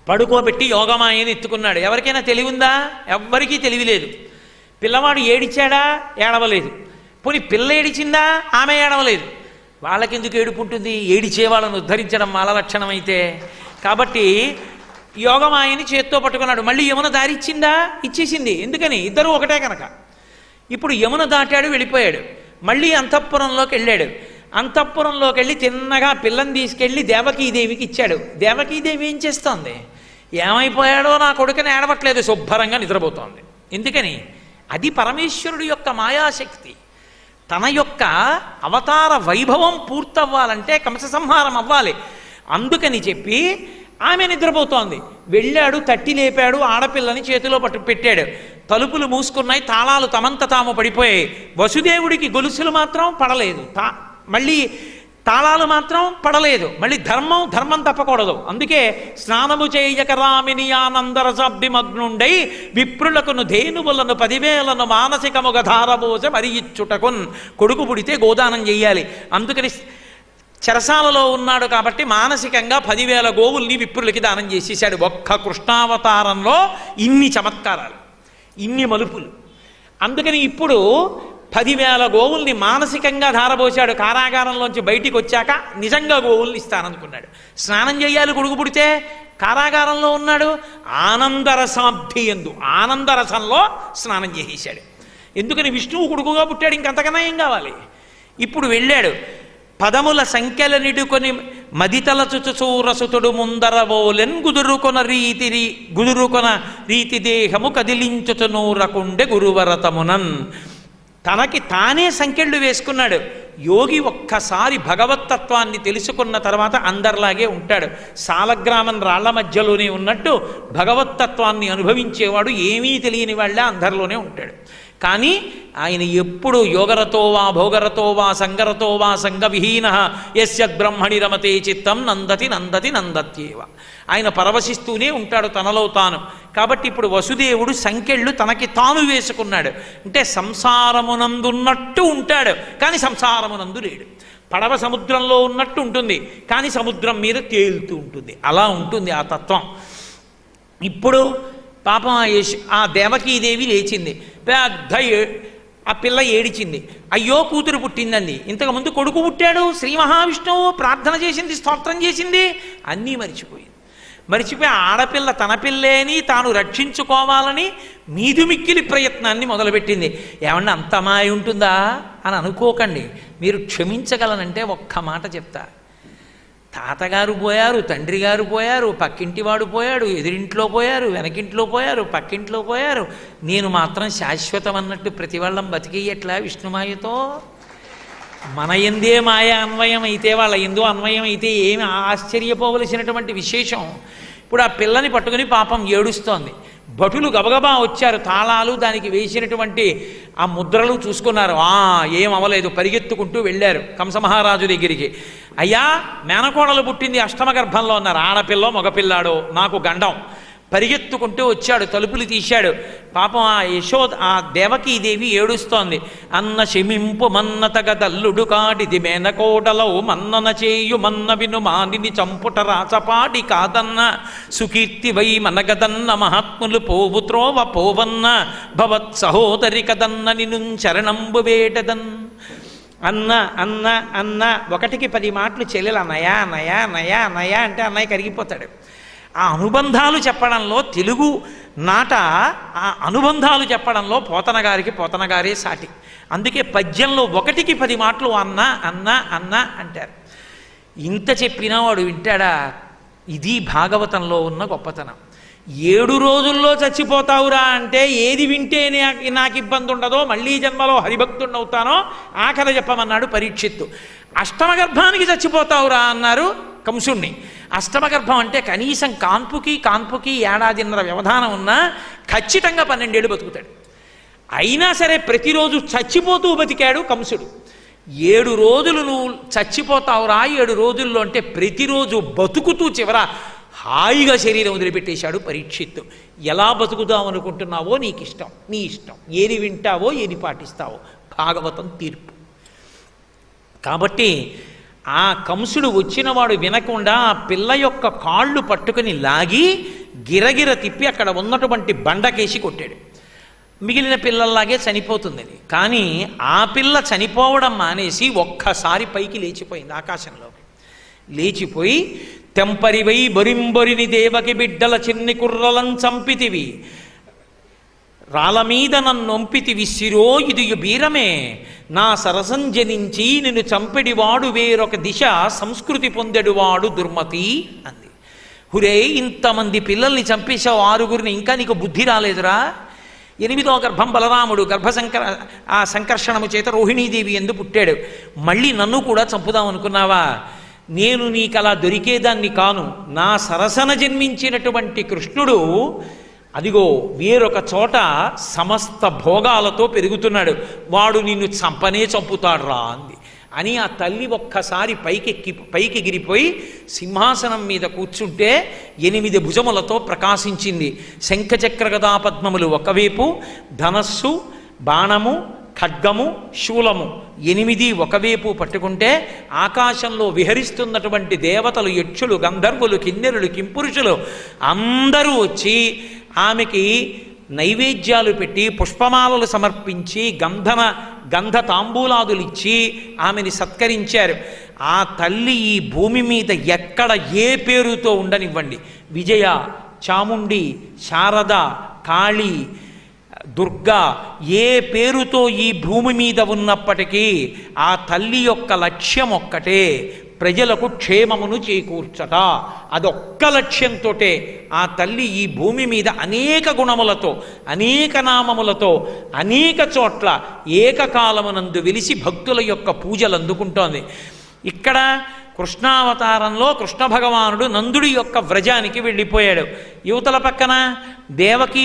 పడుకోబెట్టి యోగమాయని ఎత్తుకున్నాడు. ఎవరికైనా తెలివిందా? ఎవ్వరికీ తెలివిలేదు. పిల్లవాడు ఏడిచాడా? ఏడవలేదు. పోనీ పిల్ల ఏడిచిందా? ఆమె ఏడవలేదు. వాళ్ళకెందుకు ఏడుపు ఉంటుంది? ఏడిచే వాళ్ళను ఉద్ధరించడం మాల లక్షణం అయితే. కాబట్టి యోగమాయని చేత్తో పట్టుకున్నాడు. మళ్ళీ యమున దారిచ్చిందా? ఇచ్చేసింది. ఎందుకని? ఇద్దరూ ఒకటే కనుక. ఇప్పుడు యమున దాటాడు, వెళ్ళిపోయాడు. మళ్ళీ అంతఃపురంలోకి వెళ్ళాడు. అంతఃపురంలోకి వెళ్ళి తిన్నగా పిల్లని తీసుకెళ్ళి దేవకీదేవికి ఇచ్చాడు. దేవకీదేవి ఏం చేస్తోంది? ఏమైపోయాడో నా కొడుకుని ఏడవట్లేదు, శుభ్రంగా నిద్రపోతోంది. ఎందుకని? అది పరమేశ్వరుడు యొక్క మాయాశక్తి. తన యొక్క అవతార వైభవం పూర్తవ్వాలంటే కంస సంహారం అవ్వాలి. అందుకని చెప్పి ఆమె నిద్రపోతోంది. వెళ్ళాడు, తట్టి లేపాడు, ఆడపిల్లని చేతిలో పెట్టాడు. తలుపులు మూసుకున్నాయి, తాళాలు తమంత తాము పడిపోయాయి. వసుదేవుడికి గొలుసులు మాత్రం పడలేదు, మళ్ళీ తాళాలు మాత్రం పడలేదు. మళ్ళీ ధర్మం తప్పకూడదు. అందుకే స్నానము చేయక రామిని ఆనందరసాభ్యమగ్నుండై విప్రులకును ధేనువులను 10,000 మానసికముగ ధారబోజ మరి ఇచ్చుటకున్. కొడుకు పుడితే గోదానం చెయ్యాలి. అందుకని చెరసాలలో ఉన్నాడు కాబట్టి మానసికంగా 10,000 గోవుల్ని విప్రులకి దానం చేసేసాడు. ఒక్క కృష్ణావతారంలో ఇన్ని చమత్కారాలు, ఇన్ని మలుపులు. అందుకని ఇప్పుడు 10,000 గోవుల్ని మానసికంగా ధారపోశాడు. కారాగారంలోంచి బయటికి వచ్చాక నిజంగా గోవుల్ని ఇస్తాననుకున్నాడు. స్నానం చేయాలి కొడుకు పుడితే. కారాగారంలో ఉన్నాడు, ఆనందరసాబ్ధి ఎందు ఆనందరసంలో స్నానం చేసేశాడు. ఎందుకని? విష్ణువు కొడుకుగా పుట్టాడు, ఇంకంతకన్నా ఏం కావాలి? ఇప్పుడు వెళ్ళాడు. పదముల సంఖ్యల నిడుకొని మదితలచుచూరసుతుడు ముందరవోలెన్ గుదురుకొన రీతి దేహము కదిలించుచునూరకుండె గురువరతమునన్. తనకి తానే సంఖ్యలు వేసుకున్నాడు. యోగి ఒక్కసారి భగవత్తత్వాన్ని తెలుసుకున్న తర్వాత అందరిలాగే ఉంటాడు. సాలగ్రామం రాళ్ల మధ్యలోనే ఉన్నట్టు భగవత్తత్వాన్ని అనుభవించేవాడు ఏమీ తెలియని వాళ్ళ అందరిలోనే ఉంటాడు. కానీ ఆయన ఎప్పుడు యోగరతో వా భోగరతో వా సంగరతో వా సంగవిహీన యస్యద్బ్రహ్మణి రమతే చిత్తం నందతి నందతి నందత్యేవ. ఆయన పరవశిస్తూనే ఉంటాడు తనలో తాను. కాబట్టి ఇప్పుడు వసుదేవుడు సంఖ్యళ్ళు తనకి తాను వేసుకున్నాడు. అంటే సంసారమునందున్నట్టు ఉంటాడు, కానీ సంసారమునందు లేడు. పడవ సముద్రంలో ఉన్నట్టు ఉంటుంది, కానీ సముద్రం మీద తేలుతూ ఉంటుంది. అలా ఉంటుంది ఆ తత్వం. ఇప్పుడు పాపం ఆ దేవకీదేవి లేచింది. పెద్ద ఆ పిల్ల ఏడిచింది. అయ్యో కూతురు పుట్టిందండి. ఇంతకుముందు కొడుకు పుట్టాడు, శ్రీ మహావిష్ణువు ప్రార్థన చేసింది, స్తోత్రం చేసింది, అన్నీ మరిచిపోయి ఆడపిల్ల తన పిల్లేని తాను రక్షించుకోవాలని మీదుమిక్కిలి ప్రయత్నాన్ని మొదలుపెట్టింది. ఏమన్నా అంత మాయ ఉంటుందా అని అనుకోకండి. మీరు క్షమించగలనంటే ఒక్క మాట చెప్తా. తాతగారు పోయారు, తండ్రి గారు పోయారు, పక్కింటివాడు పోయాడు, ఎదురింట్లో పోయారు, వెనకింట్లో పోయారు, పక్కింట్లో పోయారు. నేను మాత్రం శాశ్వతం అన్నట్టు ప్రతి వాళ్ళం బతికేయట్లా విష్ణుమాయతో? మన ఎందే మాయ అన్వయం అయితే వాళ్ళ ఎందు అన్వయం అయితే ఏమి ఆశ్చర్యపోవలసినటువంటి విశేషం. ఇప్పుడు ఆ పిల్లని పట్టుకుని పాపం ఏడుస్తోంది. భటులు గబగబా వచ్చారు, తాళాలు దానికి వేసినటువంటి ఆ ముద్రలు చూసుకున్నారు. ఏం అవలేదు, పరిగెత్తుకుంటూ వెళ్ళారు కంసమహారాజు దగ్గరికి. అయ్యా, మేనకోడలు పుట్టింది అష్టమ గర్భంలో అన్నారు. ఆడపిల్లో మగపిల్లాడో నాకు గండం. పరిగెత్తుకుంటూ వచ్చాడు, తలుపులు తీశాడు. పాపం ఆ దేవకీదేవి ఏడుస్తోంది. అన్న శమింపు మన్నతగదల్లుడు కాడిది మేనకోడలవు మన్నన చేయు మన్న విను మానిని చంపుట రాచపాడి కాదన్న సుకీర్తి వై మనగదన్న మహాత్ములు పోవు త్రోవ పోవన్న భవత్ సహోదరి కదన్న నిను చరణంబు వేటదన్. అన్న అన్న అన్న 1కి 10 మాటలు చెల్లెలు అన్నయ్య అన్నయ్య అన్నయ్య అన్నయ్య అంటే అన్నయ్య కరిగిపోతాడు. ఆ అనుబంధాలు చెప్పడంలో తెలుగు నాట ఆ అనుబంధాలు చెప్పడంలో పోతన గారే సాటి. అందుకే పద్యంలో 1కి 10 మాటలు అన్న అన్న అన్న అంటారు. ఇంత చెప్పినా వాడు వింటాడా? ఇది భాగవతంలో ఉన్న గొప్పతనం. 7 రోజుల్లో చచ్చిపోతావురా అంటే ఏది వింటే నాకు ఇబ్బంది ఉండదో, మళ్ళీ జన్మలో హరిభక్తుడవుతానో ఆ కథ చెప్పమన్నాడు పరీక్షిత్తు. అష్టమ గర్భానికి చచ్చిపోతావురా అన్నారు కంసుణ్ణి. అష్టమ గర్భం అంటే కనీసం కాన్పుకి ఏడాదిన్నర వ్యవధానం ఉన్నా ఖచ్చితంగా 12 ఏళ్ళు బతుకుతాడు. అయినా సరే ప్రతిరోజు చచ్చిపోతూ బతికాడు కంసుడు. 7 రోజులు నువ్వు చచ్చిపోతావురా, 7 రోజుల్లో అంటే ప్రతిరోజు బతుకుతూ చివర హాయిగా శరీరం వదిలిపెట్టేశాడు పరీక్షిత్తు. ఎలా బతుకుదాం అనుకుంటున్నావో నీకు ఇష్టం, నీ ఇష్టం, ఏది వింటావో ఏది పాటిస్తావో భాగవతం తీర్పు. కాబట్టి ఆ కంసుడు వచ్చినవాడు వినకుండా ఆ పిల్ల యొక్క కాళ్ళు పట్టుకుని లాగి గిరగిర తిప్పి అక్కడ ఉన్నటువంటి బండకేసి కొట్టాడు. మిగిలిన పిల్లల్లాగే చనిపోతుంది. కానీ ఆ పిల్ల చనిపోవడం మానేసి ఒక్కసారి పైకి లేచిపోయింది, ఆకాశంలోకి లేచిపోయి తెంపరివై బొరింబొరిని దేవకి బిడ్డల చిన్ని కుర్రలం చంపితివి, రాళ్ళ మీద నన్నొంపితివి శిరో ఇది బీరమే, నా సరసంజనించి నిన్ను చంపెడివాడు వేరొక దిశ సంస్కృతి పొందెడువాడు దుర్మతి అంది. హురే, ఇంతమంది పిల్లల్ని చంపేశావు, 6గురిని, ఇంకా నీకు బుద్ధి రాలేదురా? 8వ గర్భం బలరాముడు ఆ సంకర్షణము చేత రోహిణీదేవి ఎందు పుట్టాడు. మళ్ళీ నన్ను కూడా చంపుదాం అనుకున్నావా? నేను నీకలా దొరికేదాన్ని కాను. నా సరసన జన్మించినటువంటి కృష్ణుడు అదిగో వేరొక చోట సమస్త భోగాలతో పెరుగుతున్నాడు, వాడు నిన్ను చంపనే చంపుతాడు రా అంది. అని ఆ తల్లి ఒక్కసారి పైకి ఎగిరిపోయి సింహాసనం మీద కూర్చుంటే 8 భుజములతో ప్రకాశించింది. శంఖచక్ర గదా పద్మములు ఒకవైపు, ధనస్సు, బాణము, ఖడ్గము, శూలము 8 ఒకవైపు పట్టుకుంటే ఆకాశంలో విహరిస్తున్నటువంటి దేవతలు, యక్షులు, గంధర్వులు, కిన్నెరులు, కింపురుషులు అందరూ వచ్చి ఆమెకి నైవేద్యాలు పెట్టి పుష్పమాలలు సమర్పించి గంధ తాంబూలాదులు ఇచ్చి ఆమెని సత్కరించారు. ఆ తల్లి ఈ భూమి మీద ఎక్కడ ఏ పేరుతో ఉండనివ్వండి, విజయ, చాముండి, శారద, కాళీ, దుర్గా, ఏ పేరుతో ఈ భూమి మీద ఉన్నప్పటికీ ఆ తల్లి యొక్క లక్ష్యం ఒక్కటే, ప్రజలకు క్షేమమును చేకూర్చట. అదొక్క లక్ష్యంతో ఆ తల్లి ఈ భూమి మీద అనేక గుణములతో, అనేక నామములతో, అనేక చోట్ల ఏకకాలమునందు వెలిసి భక్తుల యొక్క పూజలు అందుకుంటోంది. ఇక్కడ కృష్ణావతారంలో కృష్ణ భగవానుడు నందుడి యొక్క వ్రజానికి వెళ్ళిపోయాడు. యువతల పక్కన దేవకీ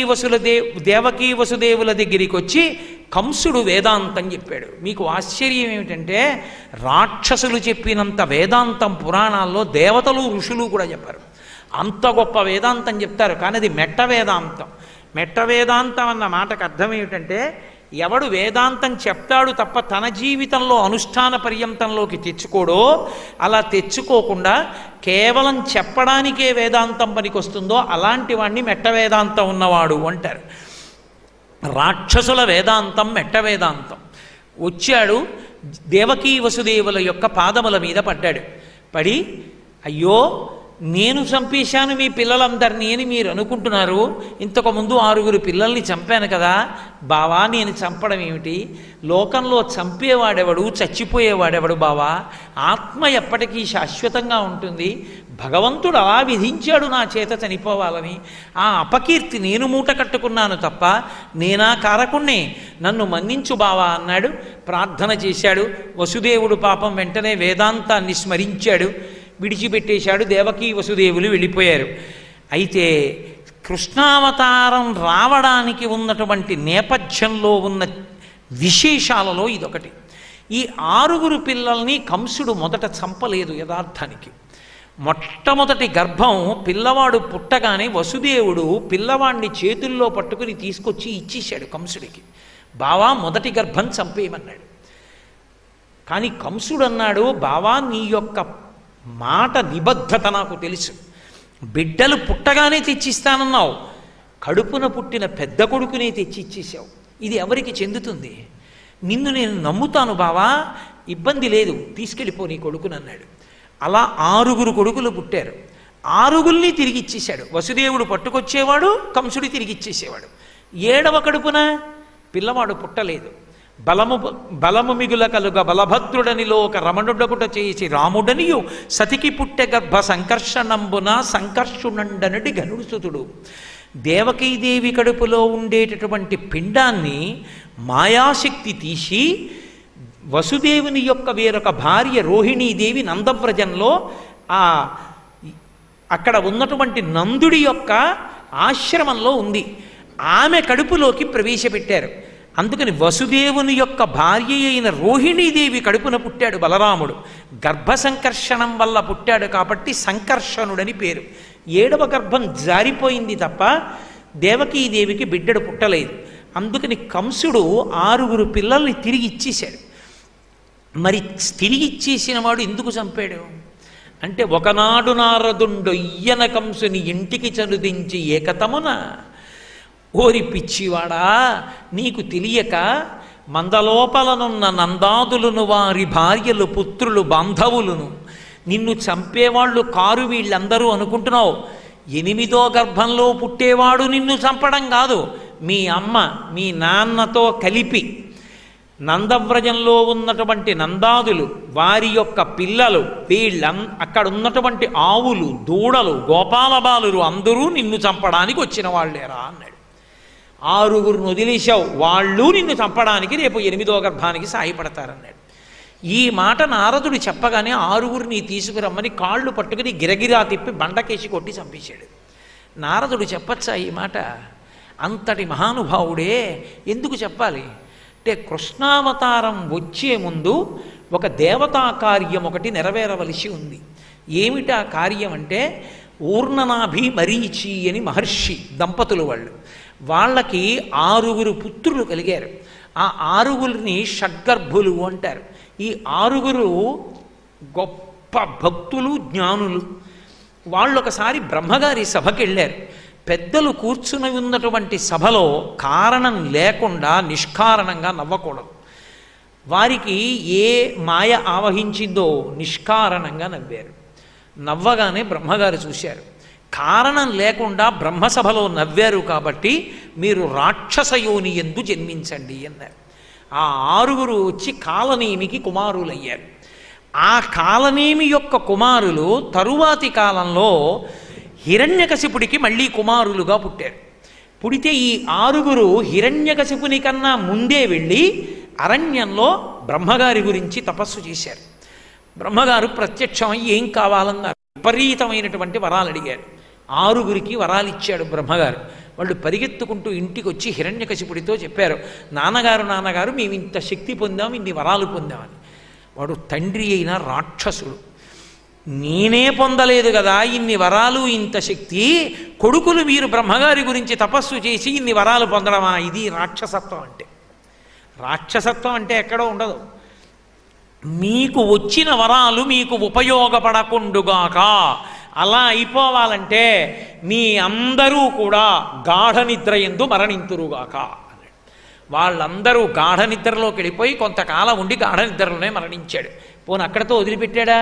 వసుదేవుల దగ్గరికి వచ్చి కంసుడు వేదాంతం చెప్పాడు. మీకు ఆశ్చర్యం ఏమిటంటే రాక్షసులు చెప్పినంత వేదాంతం పురాణాల్లో దేవతలు, ఋషులు కూడా చెప్పారు. అంత గొప్ప వేదాంతం చెప్తారు. కానీ అది మెట్ట వేదాంతం. మెట్ట వేదాంతం అన్న మాటకు అర్థం ఏమిటంటే ఎవడు వేదాంతం చెప్తాడు తప్ప తన జీవితంలో అనుష్ఠాన పర్యంతంలోకి తెచ్చుకోడో, అలా తెచ్చుకోకుండా కేవలం చెప్పడానికే వేదాంతం పనికొస్తుందో అలాంటి వాడిని మెట్ట వేదాంతం ఉన్నవాడు అంటారు. రాక్షసుల వేదాంతం మెట్ట వేదాంతం. వచ్చాడు, దేవకీ వసుదేవుల యొక్క పాదముల మీద పడ్డాడు. పడి, అయ్యో నేను చంపేశాను మీ పిల్లలందరినీ అని మీరు అనుకుంటున్నారు, ఇంతకుముందు 6గురు పిల్లల్ని చంపాను కదా బావా, నేను చంపడం ఏమిటి? లోకంలో చంపేవాడెవడు, చచ్చిపోయేవాడెవడు బావా? ఆత్మ ఎప్పటికీ శాశ్వతంగా ఉంటుంది. భగవంతుడు అలా విధించాడు నా చేత చనిపోవాలని. ఆ అపకీర్తి నేను మూట కట్టుకున్నాను తప్ప నేనా కారకుణ్ణి, నన్ను మన్నించు బావా అన్నాడు. ప్రార్థన చేశాడు. వసుదేవుడు పాపం వెంటనే వేదాంతాన్ని స్మరించాడు, విడిచిపెట్టేశాడు. దేవకీ వసుదేవులు వెళ్ళిపోయారు. అయితే కృష్ణావతారం రావడానికి ఉన్నటువంటి నేపథ్యంలో ఉన్న విశేషాలలో ఇదొకటి. ఈ 6 పిల్లల్ని కంసుడు మొదట చంపలేదు. యథార్థానికి మొట్టమొదటి గర్భం పిల్లవాడు పుట్టగానే వసుదేవుడు పిల్లవాడిని చేతుల్లో పట్టుకుని తీసుకొచ్చి ఇచ్చేశాడు కంసుడికి. బావా మొదటి గర్భం చంపేయమన్నాడు. కానీ కంసుడు అన్నాడు, బావా నీ యొక్క మాట నిబద్ధత నాకు తెలుసు, బిడ్డలు పుట్టగానే తెచ్చిస్తానన్నావు, కడుపున పుట్టిన పెద్ద కొడుకునే తెచ్చి ఇచ్చేసావు, ఇది ఎవరికి చెందుతుంది? నిన్ను నేను నమ్ముతాను బావా, ఇబ్బంది లేదు, తీసుకెళ్ళిపో నీ కొడుకునన్నాడు. అలా 6 కొడుకులు పుట్టారు. 6 తిరిగి ఇచ్చేశాడు. వసుదేవుడు పట్టుకొచ్చేవాడు, కంసుడు తిరిగి ఇచ్చేసేవాడు. 7వ కడుపున పిల్లవాడు పుట్టలేదు. బలము మిగుల కలుగ బలభద్రుడనిలో ఒక రమణుడకుట చేసి రాముడనియు సతికి పుట్టె గర్భ సంకర్షణంబున సంకర్షునండనటి గనుడుసుతుడు. దేవకీదేవి కడుపులో ఉండేటటువంటి పిండాన్ని మాయాశక్తి తీసి వసుదేవుని యొక్క వేరొక భార్య రోహిణీదేవి నందవ్రజంలో అక్కడ ఉన్నటువంటి నందుడి యొక్క ఆశ్రమంలో ఉంది. ఆమె కడుపులోకి ప్రవేశపెట్టారు. అందుకని వసుదేవుని యొక్క భార్య అయిన రోహిణీదేవి కడుపున పుట్టాడు బలరాముడు. గర్భ సంకర్షణం వల్ల పుట్టాడు కాబట్టి సంకర్షణుడని పేరు. 7వ గర్భం జారిపోయింది తప్ప దేవకీదేవికి బిడ్డడు పుట్టలేదు. అందుకని కంసుడు 6 పిల్లల్ని తిరిగి ఇచ్చేశాడు. మరి తిరిగి ఇచ్చేసిన వాడు ఎందుకు చంపాడు అంటే, ఒకనాడు నారదుండు ఇయ్యన కంసుని ఇంటికి చనుదించి ఏకతమున, ఓరి పిచ్చివాడా నీకు తెలియక మందలోపలనున్న నందాదులను వారి భార్యలు పుత్రులు బాంధవులను నిన్ను చంపేవాళ్ళు కారు వీళ్ళందరూ అనుకుంటున్నావు. 8వ గర్భంలో పుట్టేవాడు నిన్ను చంపడం కాదు, మీ అమ్మ మీ నాన్నతో కలిపి నందవ్రజంలో ఉన్నటువంటి నందాదులు వారి యొక్క పిల్లలు అక్కడ ఉన్నటువంటి ఆవులు దూడలు గోపాలబాలురు అందరూ నిన్ను చంపడానికి వచ్చిన వాళ్ళేరా అన్నాడు. 6 వదిలేశావు, వాళ్ళు నిన్ను చంపడానికి రేపు 8వ గర్భానికి సాయపడతారన్నాడు. ఈ మాట నారదుడు చెప్పగానే 6 తీసుకురమ్మని కాళ్ళు పట్టుకుని గిరగిరా తిప్పి బండకేసి కొట్టి చంపేశాడు. నారదుడు చెప్పచ్చా ఈ మాట? అంతటి మహానుభావుడే ఎందుకు చెప్పాలి అంటే, కృష్ణావతారం వచ్చే ముందు ఒక దేవతా కార్యం ఒకటి నెరవేరవలసి ఉంది. ఏమిటా కార్యం అంటే, ఊర్ణనాభి మరీచి అని మహర్షి దంపతులు వాళ్ళకి 6 పుత్రులు కలిగారు. ఆ 6 షడ్గర్భులు అంటారు. ఈ 6 గొప్ప భక్తులు జ్ఞానులు. వాళ్ళు ఒకసారి బ్రహ్మగారి సభకి వెళ్ళారు. పెద్దలు కూర్చుని ఉన్నటువంటి సభలో కారణం లేకుండా నిష్కారణంగా నవ్వకూడదు. వారికి ఏ మాయ ఆవహించిందో నిష్కారణంగా నవ్వారు. నవ్వగానే బ్రహ్మగారు చూశారు. కారణం లేకుండా బ్రహ్మసభలో నవ్వారు కాబట్టి మీరు రాక్షసయోని యందు జన్మించండి అన్నారు. ఆ 6 వచ్చి కాలనేమికి కుమారులయ్యారు. ఆ కాలనేమి యొక్క కుమారులు తరువాతి కాలంలో హిరణ్యకశిపుడికి మళ్ళీ కుమారులుగా పుట్టారు. పుడితే ఈ 6 హిరణ్యకశిపుని కన్నా ముందే వెళ్ళి అరణ్యంలో బ్రహ్మగారి గురించి తపస్సు చేశారు. బ్రహ్మగారు ప్రత్యక్షమై ఏం కావాలన్నారు. విపరీతమైనటువంటి వరాలు అడిగారు. 6 వరాలు ఇచ్చాడు బ్రహ్మగారు. వాళ్ళు పరిగెత్తుకుంటూ ఇంటికి వచ్చి హిరణ్యకశిపుడితో చెప్పారు, నాన్నగారు మేము ఇంత శక్తి పొందాం, ఇన్ని వరాలు పొందామని. వాడు తండ్రి అయిన రాక్షసుడు. నేనే పొందలేదు కదా ఇన్ని వరాలు ఇంత శక్తి, కొడుకులు మీరు బ్రహ్మగారి గురించి తపస్సు చేసి ఇన్ని వరాలు పొందడమా? ఇది రాక్షసత్వం అంటే. రాక్షసత్వం అంటే ఎక్కడో ఉండదు. మీకు వచ్చిన వరాలు మీకు ఉపయోగపడకుండుగాక, అలా అయిపోవాలంటే మీ అందరూ కూడా గాఢ నిద్ర యందు మరణింతురుగాక అన్నాడు. వాళ్ళందరూ గాఢ నిద్రలోకి వెళ్ళిపోయి కొంతకాలం ఉండి గాఢ నిద్రలోనే మరణించాడు. పోనీ అక్కడితో వదిలిపెట్టాడా?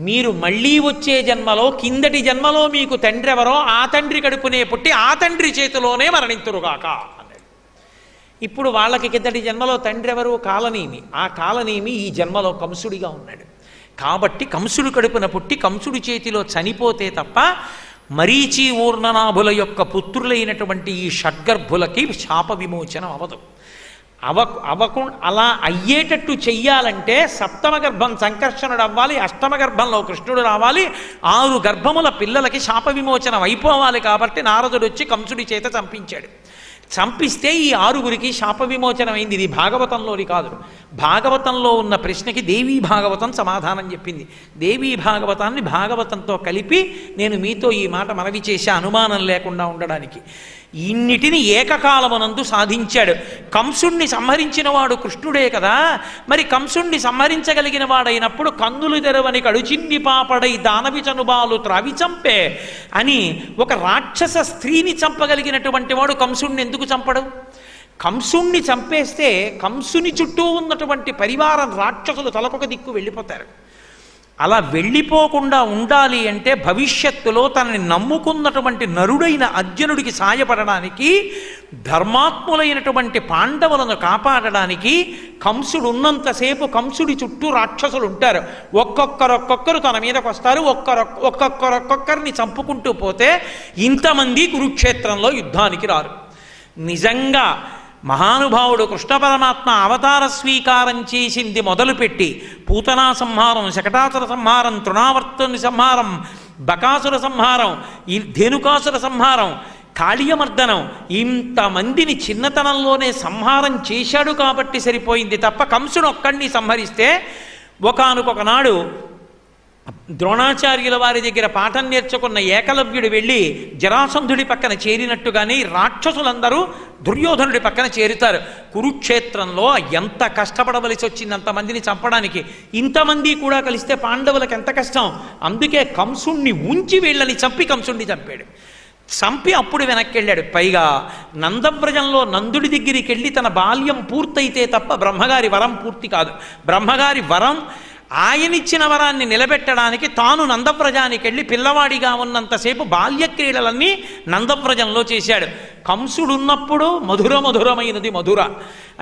మీరు మళ్ళీ వచ్చే జన్మలో, కిందటి జన్మలో మీకు తండ్రి ఎవరో ఆ తండ్రి కడుపునే పుట్టి ఆ తండ్రి చేతిలోనే మరణింతురుగాక అన్నాడు. ఇప్పుడు వాళ్ళకి కిందటి జన్మలో తండ్రి ఎవరు? కాలనేమి. ఆ కాలనేమి ఈ జన్మలో కంసుడిగా ఉన్నాడు. కాబట్టి కంసుడు కడుపున పుట్టి కంసుడి చేతిలో చనిపోతే తప్ప మరీచి ఊర్ణనాభుల యొక్క పుత్రులైనటువంటి ఈ షడ్గర్భులకి శాప విమోచనం అవదు. అలా అయ్యేటట్టు చెయ్యాలంటే సప్తమ గర్భం సంకర్షణుడు అవ్వాలి, అష్టమ గర్భంలో కృష్ణుడు రావాలి, 6 గర్భముల పిల్లలకి శాప విమోచనం అయిపోవాలి. కాబట్టి నారదుడు వచ్చి కంసుడి చేత చంపించాడు. చంపిస్తే ఈ 6గురికి శాప విమోచనమైంది. ఇది భాగవతంలోని కాదు. భాగవతంలో ఉన్న ప్రశ్నకి దేవీ భాగవతం సమాధానం చెప్పింది. దేవీ భాగవతాన్ని భాగవతంతో కలిపి నేను మీతో ఈ మాట మనవి చేసే అనుమానం లేకుండా ఉండడానికి. ఇన్నిటిని ఏకకాలమునందు సాధించాడు. కంసుణ్ణి సంహరించిన వాడు కృష్ణుడే కదా. మరి కంసుణ్ణి సంహరించగలిగిన వాడైనప్పుడు కన్నులు తెరవని కడుచిన్ని పాపడై దానవి చనుబాలు త్రావి చంపే అని ఒక రాక్షస స్త్రీని చంపగలిగినటువంటి వాడు కంసుణ్ణి ఎందుకు చంపడు? కంసుణ్ణి చంపేస్తే కంసుని చుట్టూ ఉన్నటువంటి పరివారం రాక్షసులు తలకొక దిక్కు వెళ్ళిపోతారు. అలా వెళ్ళిపోకుండా ఉండాలి అంటే భవిష్యత్తులో తనని నమ్ముకున్నటువంటి నరుడైన అర్జునుడికి సాయపడడానికి, ధర్మాత్ములైనటువంటి పాండవులను కాపాడడానికి కంసుడు ఉన్నంతసేపు కంసుడి చుట్టూ రాక్షసులు ఉంటారు. ఒక్కొక్కరు తన మీదకి వస్తారు. ఒక్కొక్కరిని చంపుకుంటూ పోతే ఇంతమంది కురుక్షేత్రంలో యుద్ధానికి రారు. నిజంగా మహానుభావుడు కృష్ణ పరమాత్మ అవతార స్వీకారం చేసింది మొదలుపెట్టి పూతనా సంహారం, శకటాసుర సంహారం, తృణావర్తుని సంహారం, బకాసుర సంహారం, ఈ ధేనుకాసుర సంహారం, కాళీయమర్దనం, ఇంతమందిని చిన్నతనంలోనే సంహారం చేశాడు కాబట్టి సరిపోయింది తప్ప కంసుడు ఒక్కడిని సంహరిస్తే ఒకానొకనాడు ద్రోణాచార్యుల వారి దగ్గర పాఠం నేర్చుకున్న ఏకలవ్యుడు వెళ్ళి జరాసంధుడి పక్కన చేరినట్టుగానే రాక్షసులందరూ దుర్యోధనుడి పక్కన చేరుతారు. కురుక్షేత్రంలో ఎంత కష్టపడవలసి వచ్చింది అంతమందిని చంపడానికి. ఇంతమంది కూడా కలిస్తే పాండవులకు ఎంత కష్టం. అందుకే కంసుణ్ణి ఉంచి వీళ్ళని చంపి కంసుణ్ణి చంపాడు. చంపి అప్పుడు వెనక్కి వెళ్ళాడు. పైగా నందవ్రజంలో నందుడి దగ్గరికి వెళ్ళి తన బాల్యం పూర్తయితే తప్ప బ్రహ్మగారి వరం పూర్తి కాదు. బ్రహ్మగారి వరం ఆయనిచ్చిన వరాన్ని నిలబెట్టడానికి తాను నందవ్రజానికి వెళ్ళి పిల్లవాడిగా ఉన్నంతసేపు బాల్యక్రీడలన్నీ నందవ్రజంలో చేశాడు. కంసుడున్నప్పుడు మధురమైనది మధుర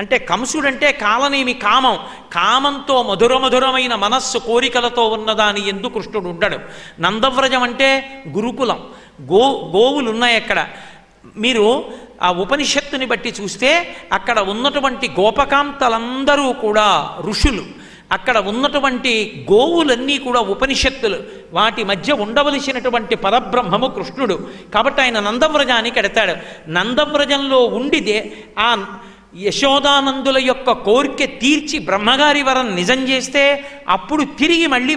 అంటే కంసుడంటే కాలనేమి కామం, కామంతో మధురమైన మనస్సు కోరికలతో ఉన్నదాని ఎందు కృష్ణుడు ఉండడు. నందవ్రజం అంటే గురుకులం, గోవులు ఉన్నాయి అక్కడ. మీరు ఆ ఉపనిషత్తుని బట్టి చూస్తే అక్కడ ఉన్నటువంటి గోపకాంతలందరూ కూడా ఋషులు, అక్కడ ఉన్నటువంటి గోవులన్నీ కూడా ఉపనిషత్తులు, వాటి మధ్య ఉండవలసినటువంటి పరబ్రహ్మము కృష్ణుడు. కాబట్టి ఆయన నందవ్రజానికి ఎడతాడు. నందవ్రజంలో ఉండిదే ఆ యశోదానందుల యొక్క కోరిక తీర్చి బ్రహ్మగారి వరం నిజం చేస్తే అప్పుడు తిరిగి మళ్ళీ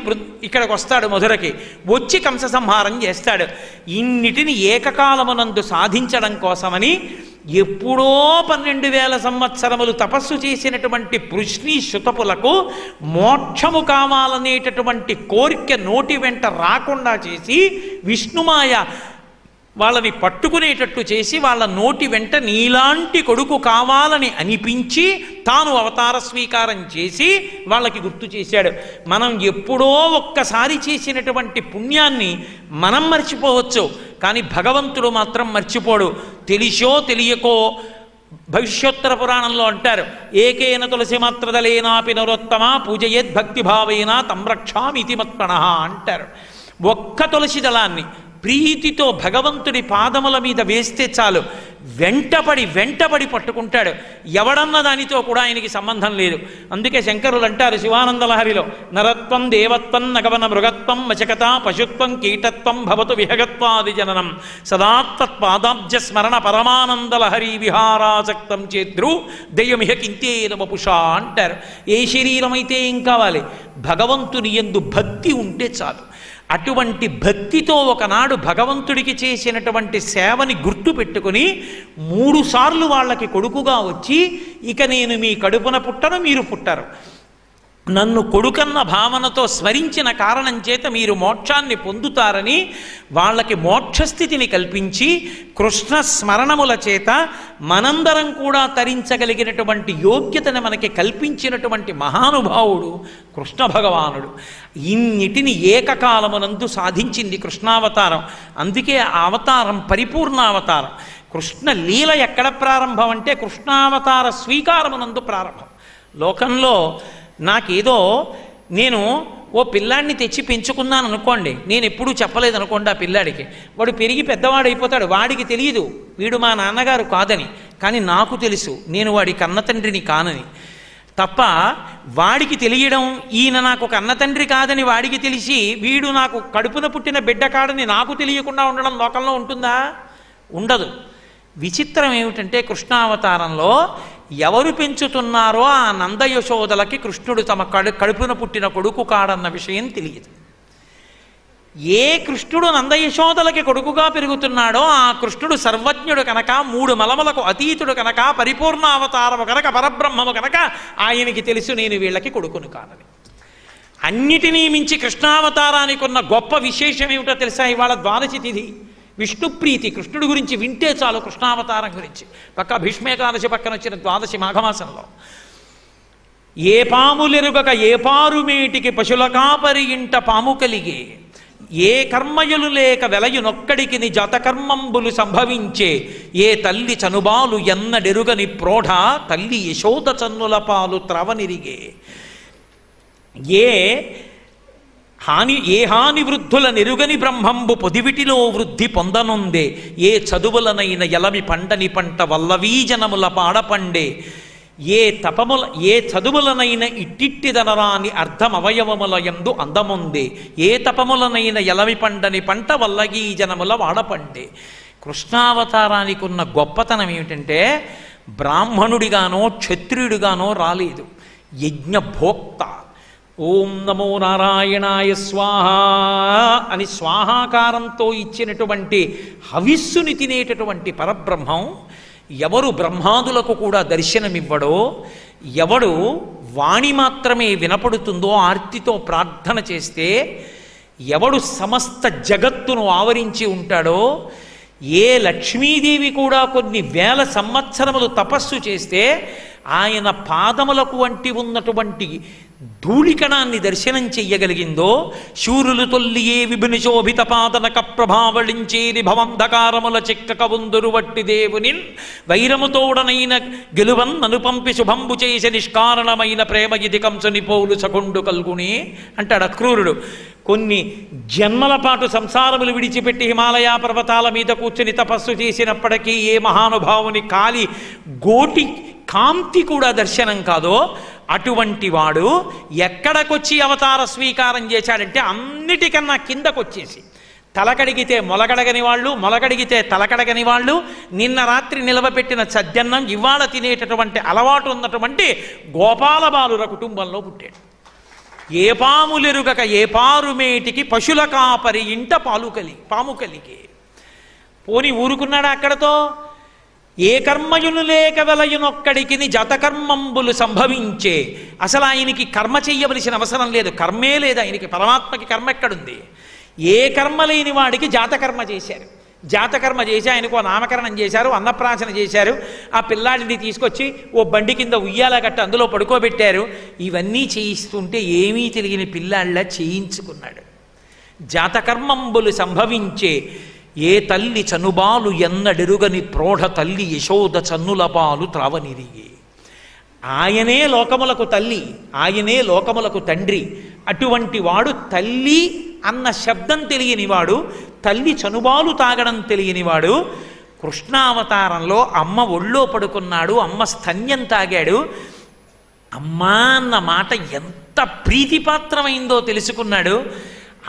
ఇక్కడికి వస్తాడు, మధురకి వచ్చి కంస సంహారం చేస్తాడు. ఇన్నిటిని ఏకకాలమునందు సాధించడం కోసమని ఎప్పుడో 12,000 సంవత్సరములు తపస్సు చేసినటువంటి పృష్ణి శుతపులకు మోక్షము కావాలనేటటువంటి కోరిక నోటి వెంట రాకుండా చేసి విష్ణుమాయ వాళ్ళని పట్టుకునేటట్టు చేసి వాళ్ళ నోటి వెంట నీలాంటి కొడుకు కావాలని అనిపించి తాను అవతార స్వీకారం చేసి వాళ్ళకి గుర్తు చేశాడు. మనం ఎప్పుడో ఒక్కసారి చేసినటువంటి పుణ్యాన్ని మనం మర్చిపోవచ్చు, కానీ భగవంతుడు మాత్రం మర్చిపోడు. తెలిసో తెలియకో భవిష్యోత్తర పురాణంలో అంటారు, ఏకేన తులసి మాత్రదలేనాపి నరోత్తమ పూజయేద్భక్తిభావేన తం రక్షామితి మత్పణః అంటారు. ఒక్క తులసి దళాన్ని ప్రీతితో భగవంతుడి పాదముల మీద వేస్తే చాలు వెంటపడి పట్టుకుంటాడు. ఎవడన్న దానితో కూడా ఆయనకి సంబంధం లేదు. అందుకే శంకరులు అంటారు శివానందలహరిలో, నరత్వం దేవత్వం నగవన మృగత్వం వచకత పశుత్వం కీటత్వం భవతు విహగత్వాది జననం సదాత్పాదాబ్జ స్మరణ పరమానందలహరి విహారాసక్తం చేద్రు దయ్యమిహ కింతేన వపుషా అంటారు. ఏ శరీరమైతే ఏం కావాలి, భగవంతుని యందు భక్తి ఉంటే చాలు. అటువంటి భక్తితో ఒకనాడు భగవంతుడికి చేసినటువంటి సేవని గుర్తు పెట్టుకుని 3 సార్లు వాళ్ళకి కొడుకుగా వచ్చి, ఇక నేను మీ కడుపున పుట్టను, మీరు పుట్టరు, నన్ను కొడుకన్న భావనతో స్మరించిన కారణం చేత మీరు మోక్షాన్ని పొందుతారని వాళ్ళకి మోక్షస్థితిని కల్పించి కృష్ణ స్మరణముల చేత మనందరం కూడా తరించగలిగినటువంటి యోగ్యతను మనకి కల్పించినటువంటి మహానుభావుడు కృష్ణ భగవానుడు. ఇన్నిటిని ఏకకాలమునందు సాధించింది కృష్ణావతారం. అందుకే ఆ అవతారం పరిపూర్ణావతారం. కృష్ణ లీల ఎక్కడ ప్రారంభం అంటే కృష్ణావతార స్వీకారమునందు ప్రారంభం. లోకంలో నాకేదో నేను ఓ పిల్లాడిని తెచ్చి పెంచుకున్నాను అనుకోండి, నేను ఎప్పుడూ చెప్పలేదు అనుకోండి ఆ పిల్లాడికి, వాడు పెరిగి పెద్దవాడు అయిపోతాడు, వాడికి తెలియదు వీడు మా నాన్నగారు కాదని, కానీ నాకు తెలుసు నేను వాడి కన్నతండ్రిని కానని. తప్ప వాడికి తెలియడం ఈయన నాకు కన్నతండ్రి కాదని వాడికి తెలిసి వీడు నాకు కడుపున పుట్టిన బిడ్డ కాడని నాకు తెలియకుండా ఉండడం లోకంలో ఉంటుందా? ఉండదు. విచిత్రం ఏమిటంటే కృష్ణావతారంలో ఎవరు పెంచుతున్నారో ఆ నందయశోదలకి కృష్ణుడు తమ కడుపున పుట్టిన కొడుకు కాడన్న విషయం తెలియదు. ఏ కృష్ణుడు నందయశోదలకి కొడుకుగా పెరుగుతున్నాడో ఆ కృష్ణుడు సర్వజ్ఞుడు కనుక, 3 మలములకు అతీతుడు కనుక, పరిపూర్ణావతారము కనుక, పరబ్రహ్మము కనుక ఆయనకి తెలుసు నేను వీళ్ళకి కొడుకును కానని. అన్నిటినీ మించి కృష్ణావతారానికి ఉన్న గొప్ప విశేషం ఏమిటో తెలుసా? ఇవాళ ద్వాదశి తిథి, విష్ణుప్రీతి. కృష్ణుడి గురించి వింటే చాలు, కృష్ణావతారం గురించి. పక్క భీష్మేకాదశి పక్కన వచ్చిన ద్వాదశి మాఘమాసంలో, ఏ పాములెరుగక ఏ పారుమేటికి పశుల కాపరి ఇంట పాము కలిగే, ఏ కర్మయులు లేక వెలయునొక్కడికి ని జాతకర్మంబులు సంభవించే, ఏ తల్లి చనుబాలు ఎన్నడెరుగని ప్రోఢ తల్లి యశోద చన్నుల పాలు త్రవనిరిగే, ఏ హాని వృద్ధుల నెరుగని బ్రహ్మంబు పొదివిటిలో వృద్ధి పొందనుందే, ఏ చదువులనైన ఎలమి పండని పంట వల్లవీజనముల పాడపండే, ఏ చదువులనైన ఇట్టిట్టిదనరాని అర్ధమవయవముల యందు అందముందే, ఏ తపములనైన ఎలమి పండని పంట వల్లగీ జనముల వాడపండే. కృష్ణావతారానికి ఉన్న గొప్పతనం ఏమిటంటే బ్రాహ్మణుడిగానో క్షత్రియుడిగానో రాలేదు, యజ్ఞభోక్త. ఓం నమో నారాయణాయ స్వాహ అని స్వాహాకారంతో ఇచ్చినటువంటి హవిస్సుని తినేటటువంటి పరబ్రహ్మం ఎవరు బ్రహ్మాదులకు కూడా దర్శనమివ్వడో, ఎవడు వాణి మాత్రమే వినపడుతుందో ఆర్తితో ప్రార్థన చేస్తే, ఎవడు సమస్త జగత్తును ఆవరించి ఉంటాడో, ఏ లక్ష్మీదేవి కూడా కొన్ని వేల సంవత్సరములు తపస్సు చేస్తే ఆయన పాదములకు వంటి ఉన్నటువంటి ధూళికణాన్ని దర్శనం చెయ్యగలిగిందో, శూరులు తొల్లియే విభిని శోభిత పాదనక ప్రభావళించేరి భవంధకారముల చిక్కక ఉందురు వట్టి దేవుని వైరముతోడనైన గెలువన్ అనుపంపి శుభంబు చేసి నిష్కారణమైన ప్రేమ ఇది కంసుని పోలు సకొండు కల్గుని అంటాడు అక్రూరుడు. కొన్ని జన్మల పాటు సంసారములు విడిచిపెట్టి హిమాలయ పర్వతాల మీద కూర్చుని తపస్సు చేసినప్పటికీ ఏ మహానుభావుని కాలి గోటి కాంతి కూడా దర్శనం కాదో అటువంటి వాడు ఎక్కడికొచ్చి అవతార స్వీకారం చేశాడంటే అన్నిటికన్నా కిందకొచ్చేసి, తలకడిగితే మొలకడగని వాళ్ళు, మొలకడిగితే తలకడగని వాళ్ళు, నిన్న రాత్రి నిలవపెట్టిన సద్దన్నం ఇవాళ తినేటటువంటి అలవాటు ఉన్నటువంటి గోపాలబాలుర కుటుంబంలో పుట్టాడు. ఏ పాములెరుగక ఏ పారుమేటికి పశుల కాపరి ఇంట పాము కలిగే. పోని ఊరుకున్నాడా అక్కడతో? ఏ కర్మయులు లేక వెలయునొక్కడికి జాతకర్మంబులు సంభవించే. అసలు ఆయనకి కర్మ చెయ్యవలసిన అవసరం లేదు, కర్మే లేదు ఆయనకి. పరమాత్మకి కర్మ ఎక్కడుంది? ఏ కర్మ లేని వాడికి జాతకర్మ చేశారు. జాతకర్మ చేసి ఆయనకు నామకరణం చేశారు, అన్నప్రాసన చేశారు, ఆ పిల్లాడిని తీసుకొచ్చి ఓ బండి కింద ఉయ్యాల గట్ట అందులో పడుకోబెట్టారు. ఇవన్నీ చేయిస్తుంటే ఏమీ తెలియని పిల్లాళ్ళ చేయించుకున్నాడు. జాతకర్మంబులు సంభవించే, ఏ తల్లి చనుబాలు ఎన్నడెరుగని ప్రోఢ తల్లి యశోద చన్నుల పాలు త్రావనిరిగే. ఆయనే లోకములకు తల్లి, ఆయనే లోకములకు తండ్రి. అటువంటి వాడు తల్లి అన్న శబ్దం తెలియనివాడు, తల్లి చనుబాలు తాగడం తెలియనివాడు కృష్ణావతారంలో అమ్మ ఒళ్ళో పడుకున్నాడు, అమ్మ స్తన్యం తాగాడు. అమ్మా అన్న మాట ఎంత ప్రీతిపాత్రమైందో తెలుసుకున్నాడు.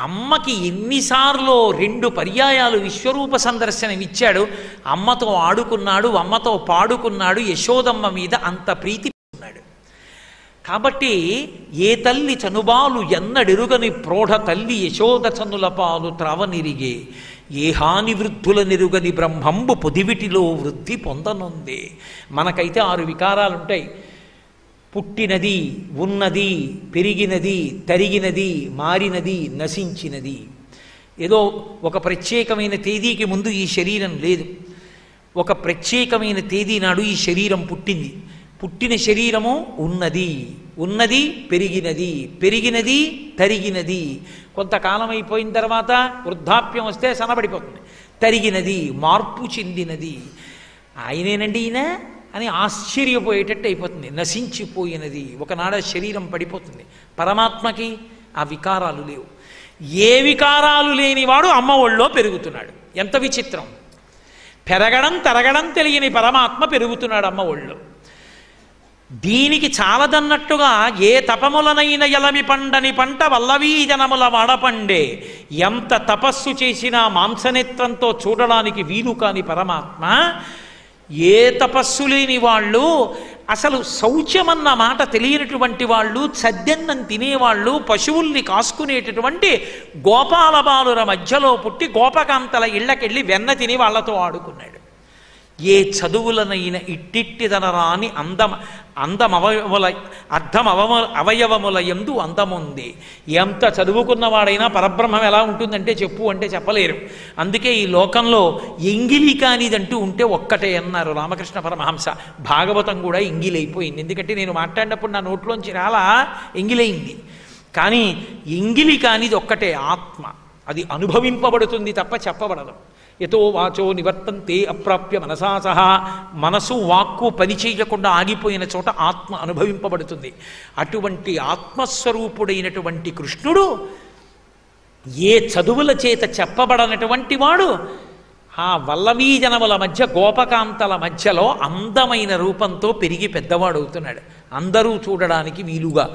అమ్మకి ఎన్నిసార్లు 2 పర్యాయాలు విశ్వరూప సందర్శనం ఇచ్చాడు. అమ్మతో ఆడుకున్నాడు, అమ్మతో పాడుకున్నాడు. యశోదమ్మ మీద అంత ప్రీతి ఉన్నాడు. కాబట్టి ఏ తల్లి చనుబాలు ఎన్నడెరుగని ప్రోఢ తల్లి యశోద చనుల పాలు త్రావనిరిగే, ఏ హాని వృద్ధుల నెరుగని బ్రహ్మంబు పొదివిటిలో వృద్ధి పొందనుందే. మనకైతే 6 వికారాలుంటాయి: పుట్టినది, ఉన్నది, పెరిగినది, తరిగినది, మారినది, నశించినది. ఏదో ఒక ప్రత్యేకమైన తేదీకి ముందు ఈ శరీరం లేదు, ఒక ప్రత్యేకమైన తేదీ నాడు ఈ శరీరం పుట్టింది. పుట్టిన శరీరము ఉన్నది, ఉన్నది పెరిగినది, పెరిగినది తరిగినది. కొంతకాలం అయిపోయిన తర్వాత వృద్ధాప్యం వస్తే సన్నబడిపోతుంది. తరిగినది, మార్పు చెందినది. ఆయనేనండి ఈయన అని ఆశ్చర్యపోయేటట్టు అయిపోతుంది. నశించిపోయినది, ఒకనాడ శరీరం పడిపోతుంది. పరమాత్మకి ఆ వికారాలు లేవు. ఏ వికారాలు లేనివాడు అమ్మ ఒళ్ళో పెరుగుతున్నాడు. ఎంత విచిత్రం! పెరగడం తరగడం తెలియని పరమాత్మ పెరుగుతున్నాడు అమ్మ ఒళ్ళో. దీనికి చాలదన్నట్టుగా ఏ తపములనైన ఎలమి పండని పంట వల్లవీ జనముల వాడపండే, ఎంత తపస్సు చేసినా మాంసనేత్రంతో చూడడానికి వీలు కాని పరమాత్మ, ఏ తపస్సు లేని వాళ్ళు, అసలు శౌచమన్న మాట తెలియనటువంటి వాళ్ళు, సద్దెన్నం తినేవాళ్ళు, పశువుల్ని కాసుకునేటటువంటి గోపాల బాలుర మధ్యలో పుట్టి గోపకాంతల ఇళ్ళకెళ్ళి వెన్న తిని వాళ్లతో ఆడుకున్నాడు. ఏ చదువులనైన ఇట్టిట్టిదనరాని అవయవముల యందు అందముంది. ఎంత చదువుకున్నవాడైనా పరబ్రహ్మం ఎలా ఉంటుందంటే చెప్పు అంటే చెప్పలేరు. అందుకే ఈ లోకంలో ఎంగిలి కానిదంటూ ఉంటే ఒక్కటే అన్నారు రామకృష్ణ పరమహంస. భాగవతం కూడా ఎంగిలైపోయింది. ఎందుకంటే నేను మాట్లాడినప్పుడు నా నోట్లోంచి రాలా, ఎంగిలైంది. కానీ ఎంగిలి కానిది ఒక్కటే ఆత్మ. అది అనుభవింపబడుతుంది తప్ప చెప్పబడదు. యతో వాచో నివర్తంతే అప్రాప్య మనసా సహా, మనసు వాక్కు పనిచేయకుండా ఆగిపోయిన చోట ఆత్మ అనుభవింపబడుతుంది. అటువంటి ఆత్మస్వరూపుడైనటువంటి కృష్ణుడు ఏ చదువుల చేత చెప్పబడనటువంటి వాడు ఆ వల్లవీ జనముల మధ్య గోపకాంతల మధ్యలో అందమైన రూపంతో పెరిగి పెద్దవాడవుతున్నాడు. అందరూ చూడడానికి వీలుగా.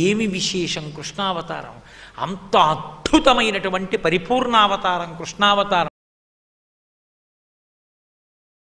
ఏమి విశేషం కృష్ణావతారం! అంత అద్భుతమైనటువంటి పరిపూర్ణావతారం కృష్ణావతారం.